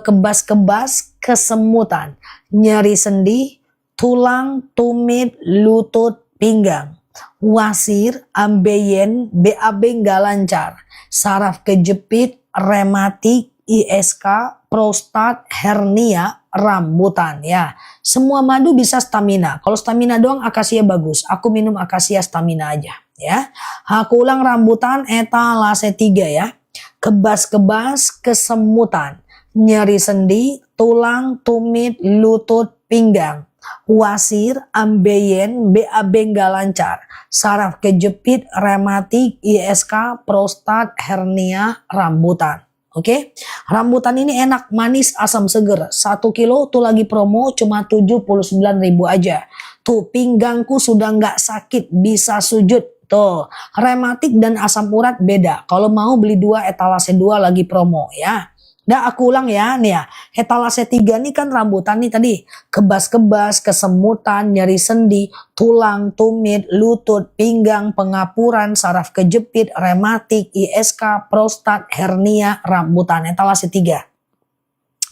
Kebas-kebas, kesemutan, nyeri sendi, tulang, tumit, lutut, pinggang, wasir, ambeien, BAB nggak lancar, saraf kejepit, rematik, ISK, prostat, hernia, rambutan ya. Semua madu bisa stamina. Kalau stamina doang akasia bagus. Aku minum akasia stamina aja ya. Aku ulang rambutan etalase 3 ya. Kebas-kebas, kesemutan, nyeri sendi, tulang, tumit, lutut, pinggang, wasir, ambeien, BAB nggak lancar, saraf kejepit, rematik, ISK, prostat, hernia, rambutan. Oke, rambutan ini enak, manis, asam seger. 1 kilo tuh lagi promo cuma 79.000 aja. Tuh pinggangku sudah nggak sakit, bisa sujud. Tuh, rematik dan asam urat beda. Kalau mau beli 2 etalase 2 lagi promo ya. Dah aku ulang ya, nih ya. Etalase 3 nih kan rambutan nih tadi. Kebas-kebas, kesemutan, nyeri sendi, tulang, tumit, lutut, pinggang, pengapuran, saraf kejepit, rematik, ISK, prostat, hernia, rambutan. Etalase 3.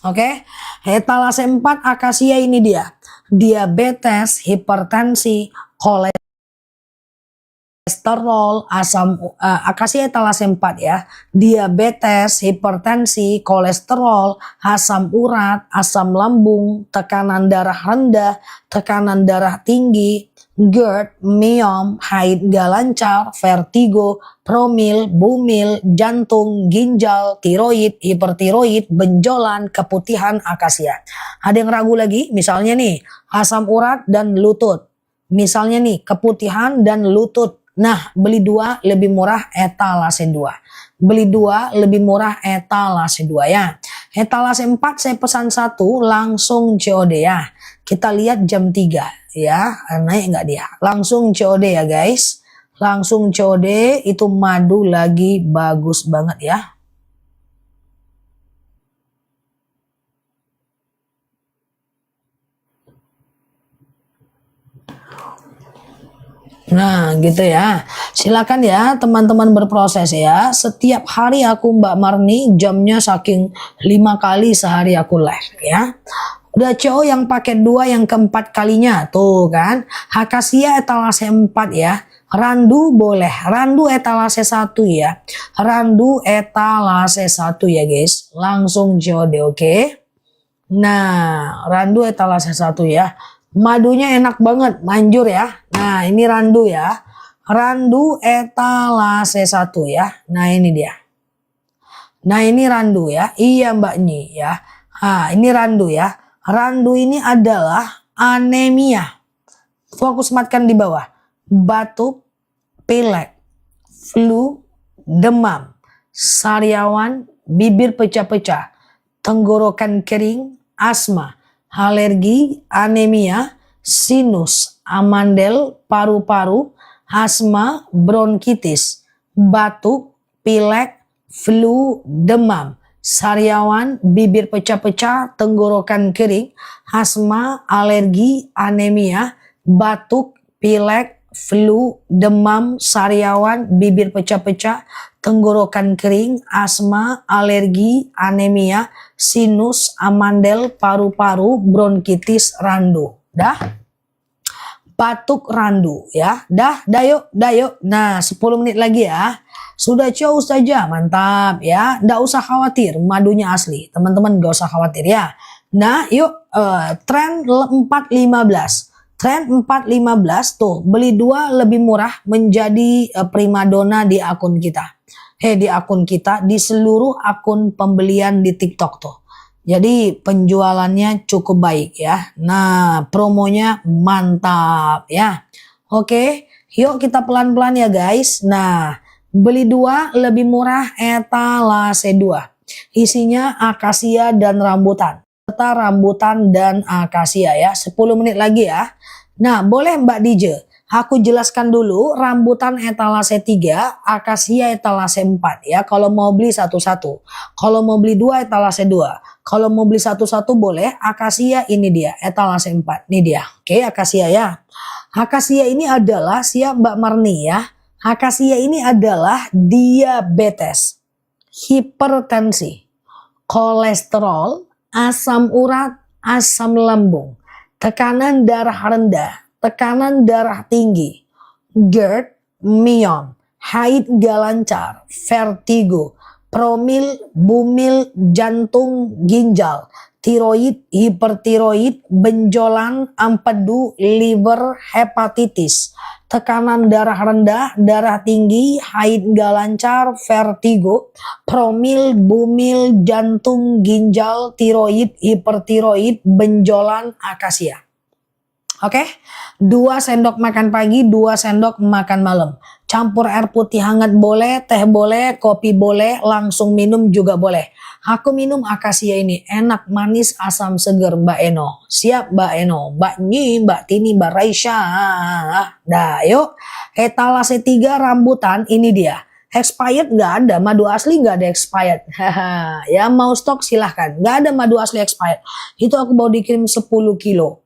Oke. Etalase 4 akasia ini dia. Diabetes, hipertensi, kolesterol, akasia etalase 4 ya. Diabetes, hipertensi, kolesterol, asam urat, asam lambung, tekanan darah rendah, tekanan darah tinggi, GERD, myom, haid gak lancar, vertigo, promil, bumil, jantung, ginjal, tiroid, hipertiroid, benjolan, keputihan, akasia. Ada yang ragu lagi? Misalnya nih, asam urat dan lutut. Misalnya nih, keputihan dan lutut. Nah, beli 2 lebih murah etalase 2. Beli 2 lebih murah etalase 2 ya. Etalase 4 saya pesan 1 langsung COD ya. Kita lihat jam 3 ya. Naik nggak dia? Langsung COD ya guys. Langsung COD, itu madu lagi bagus banget ya. Nah gitu ya. Silakan ya teman-teman berproses ya. Setiap hari aku Mbak Marni jamnya saking 5 kali sehari aku live ya. Udah cowok yang paket 2 yang keempat kalinya tuh kan. Akasia etalase 4 ya. Randu boleh. Randu etalase 1 ya. Randu etalase 1 ya guys. Langsung COD, oke. Nah, randu etalase 1 ya. Madunya enak banget, manjur ya. Nah, ini randu ya. Randu etalase 1 ya. Nah, ini dia. Nah, ini randu ya. Iya Mbak Nyi ya. Nah, ini randu ya. Randu ini adalah anemia. Fokus matkan di bawah. Batuk, pilek, flu, demam, sariawan, bibir pecah-pecah, tenggorokan kering, asma, alergi, anemia, sinus, amandel, paru-paru, asma, bronkitis, batuk, pilek, flu, demam, sariawan, bibir pecah-pecah, tenggorokan kering, asma, alergi, anemia, batuk, pilek, flu, demam, sariawan, bibir pecah-pecah, tenggorokan kering, asma, alergi, anemia, sinus, amandel, paru-paru, bronkitis, randu. Dah? Batuk randu ya. Dah yuk. Nah, 10 menit lagi ya. Sudah jauh saja, mantap ya. Nggak usah khawatir, madunya asli. Teman-teman nggak usah khawatir ya. Nah, yuk tren 4.15. Tren 4.15 tuh, beli 2 lebih murah menjadi primadona di akun kita. Di akun kita, di seluruh akun pembelian di TikTok tuh. Jadi penjualannya cukup baik ya. Nah, promonya mantap ya. Oke, yuk kita pelan-pelan ya guys. Nah, beli 2 lebih murah etalase 2. Isinya akasia dan rambutan. Serta rambutan dan akasia ya. 10 menit lagi ya. Nah, boleh Mbak DJ, aku jelaskan dulu rambutan etalase 3, akasia etalase 4 ya. Kalau mau beli satu-satu. Kalau mau beli 2 etalase 2. Kalau mau beli satu-satu boleh. Akasia ini dia, etalase 4. Ini dia. Oke, akasia ya. Akasia ini adalah, siap Mbak Marni ya. Akasia ini adalah diabetes, hipertensi, kolesterol, asam urat, asam lambung, tekanan darah rendah, tekanan darah tinggi, GERD, myom, haid gak lancar, vertigo, promil, bumil, jantung, ginjal, tiroid, hipertiroid, benjolan, empedu, liver, hepatitis, tekanan darah rendah, darah tinggi, haid gak lancar, vertigo, promil, bumil, jantung, ginjal, tiroid, hipertiroid, benjolan, akasia. Oke, 2 sendok makan pagi, 2 sendok makan malam. Campur air putih hangat boleh, teh boleh, kopi boleh, langsung minum juga boleh. Aku minum akasia ini, enak, manis, asam, seger, Mbak Eno. Siap Mbak Eno, Mbak Nyi, Mbak Tini, Mbak Raisya. Dah yuk, etalase 3 rambutan, ini dia. Expired nggak ada, madu asli nggak ada expired. Ya mau stok silahkan, nggak ada madu asli expired. Itu aku baru dikirim 10 kilo.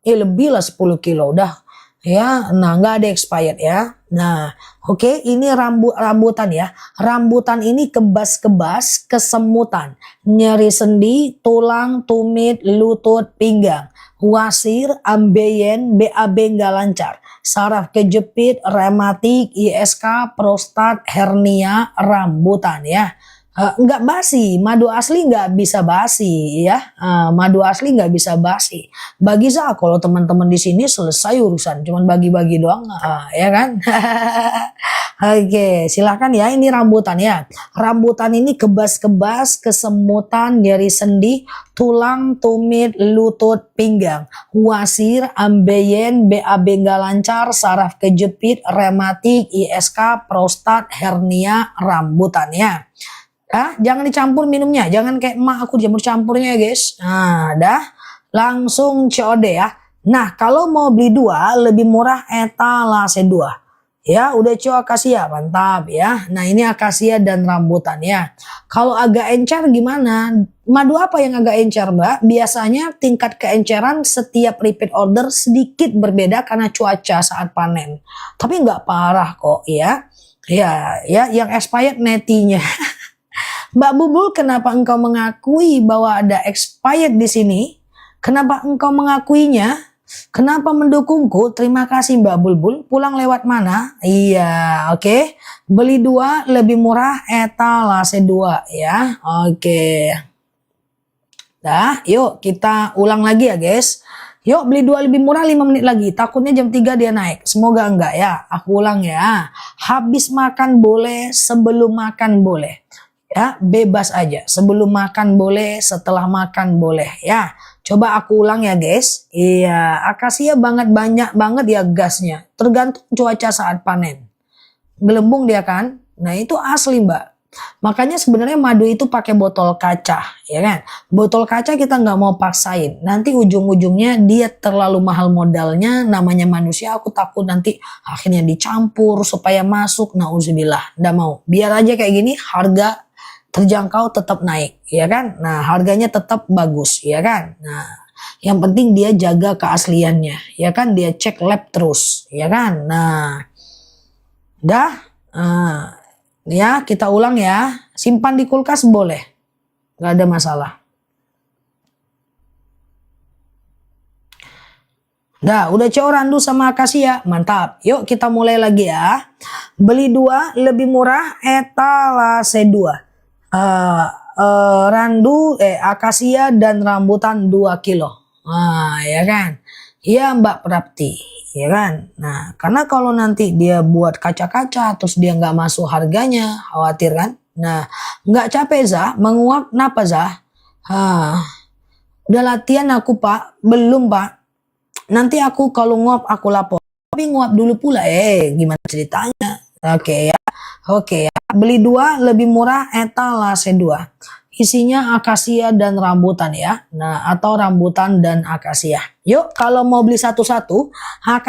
Lebih lah 10 kilo udah ya. Nah, nggak ada expired ya. Nah, oke, ini rambutan ya. Rambutan ini kebas-kebas, kesemutan, nyeri sendi, tulang, tumit, lutut, pinggang, wasir, ambeien, BAB nggak lancar, saraf kejepit, rematik, ISK, prostat, hernia, rambutan ya. Nggak basi, madu asli nggak bisa basi ya. Madu asli nggak bisa basi. Bagi saya kalau teman-teman di sini selesai urusan, cuman bagi-bagi doang, ya kan? Oke, silakan ya. Ini rambutan ya. Rambutan ini kebas-kebas, kesemutan, nyeri sendi, tulang, tumit, lutut, pinggang, wasir, ambeien, BAB nggak lancar, saraf kejepit, rematik, ISK, prostat, hernia, rambutan ya. Jangan dicampur minumnya, jangan kayak emak aku campur-campurnya ya guys. Nah, dah langsung COD ya. Nah, kalau mau beli 2 lebih murah etalase 2. Ya, udah CO akasia, mantap ya. Nah, ini akasia dan rambutan ya. Kalau agak encer gimana? Madu apa yang agak encer, Mbak? Biasanya tingkat keenceran setiap repeat order sedikit berbeda karena cuaca saat panen. Tapi nggak parah kok ya. Ya, yang expired netinya. Mbak Bubul, kenapa engkau mengakui bahwa ada expired di sini? Kenapa engkau mengakuinya? Kenapa mendukungku? Terima kasih Mbak Bulbul. Pulang lewat mana? Iya, oke. Beli 2 lebih murah etalase 2 ya. Oke. Dah, yuk kita ulang lagi ya guys. Yuk beli 2 lebih murah 5 menit lagi. Takutnya jam 3 dia naik. Semoga enggak ya. Aku ulang ya. Habis makan boleh, sebelum makan boleh. Ya, bebas aja. Sebelum makan boleh, setelah makan boleh ya. Coba aku ulang ya guys. Iya, akasia banyak banget ya gasnya. Tergantung cuaca saat panen. Gelembung dia kan. Nah itu asli Mbak. Makanya sebenarnya madu itu pakai botol kaca, ya kan? Botol kaca kita nggak mau paksain. Nanti ujung-ujungnya dia terlalu mahal modalnya. Namanya manusia, aku takut nanti akhirnya dicampur supaya masuk. Nauzubillah, nggak mau. Biar aja kayak gini, harga terjangkau tetap naik, ya kan? Nah harganya tetap bagus, ya kan? Nah yang penting dia jaga keasliannya, ya kan? Dia cek lab terus, ya kan? Nah, dah. Ya, kita ulang ya. Simpan di kulkas boleh. Gak ada masalah. Dah, udah CO randu sama akasia. Mantap. Yuk kita mulai lagi ya. Beli 2 lebih murah etalase 2. Akasia dan rambutan 2 kilo. Nah, ya kan? Iya Mbak Prapti, ya kan? Nah, karena kalau nanti dia buat kaca-kaca terus dia nggak masuk harganya, khawatir kan? Nah, nggak capek Zah, menguap kenapa Zah? Udah latihan aku Pak, belum Pak. Nanti aku kalau nguap aku lapor. Tapi nguap dulu pula, gimana ceritanya? Oke ya, oke ya. Beli 2 lebih murah etalase 2. Isinya akasia dan rambutan ya. Nah, atau rambutan dan akasia. Yuk, kalau mau beli satu-satu,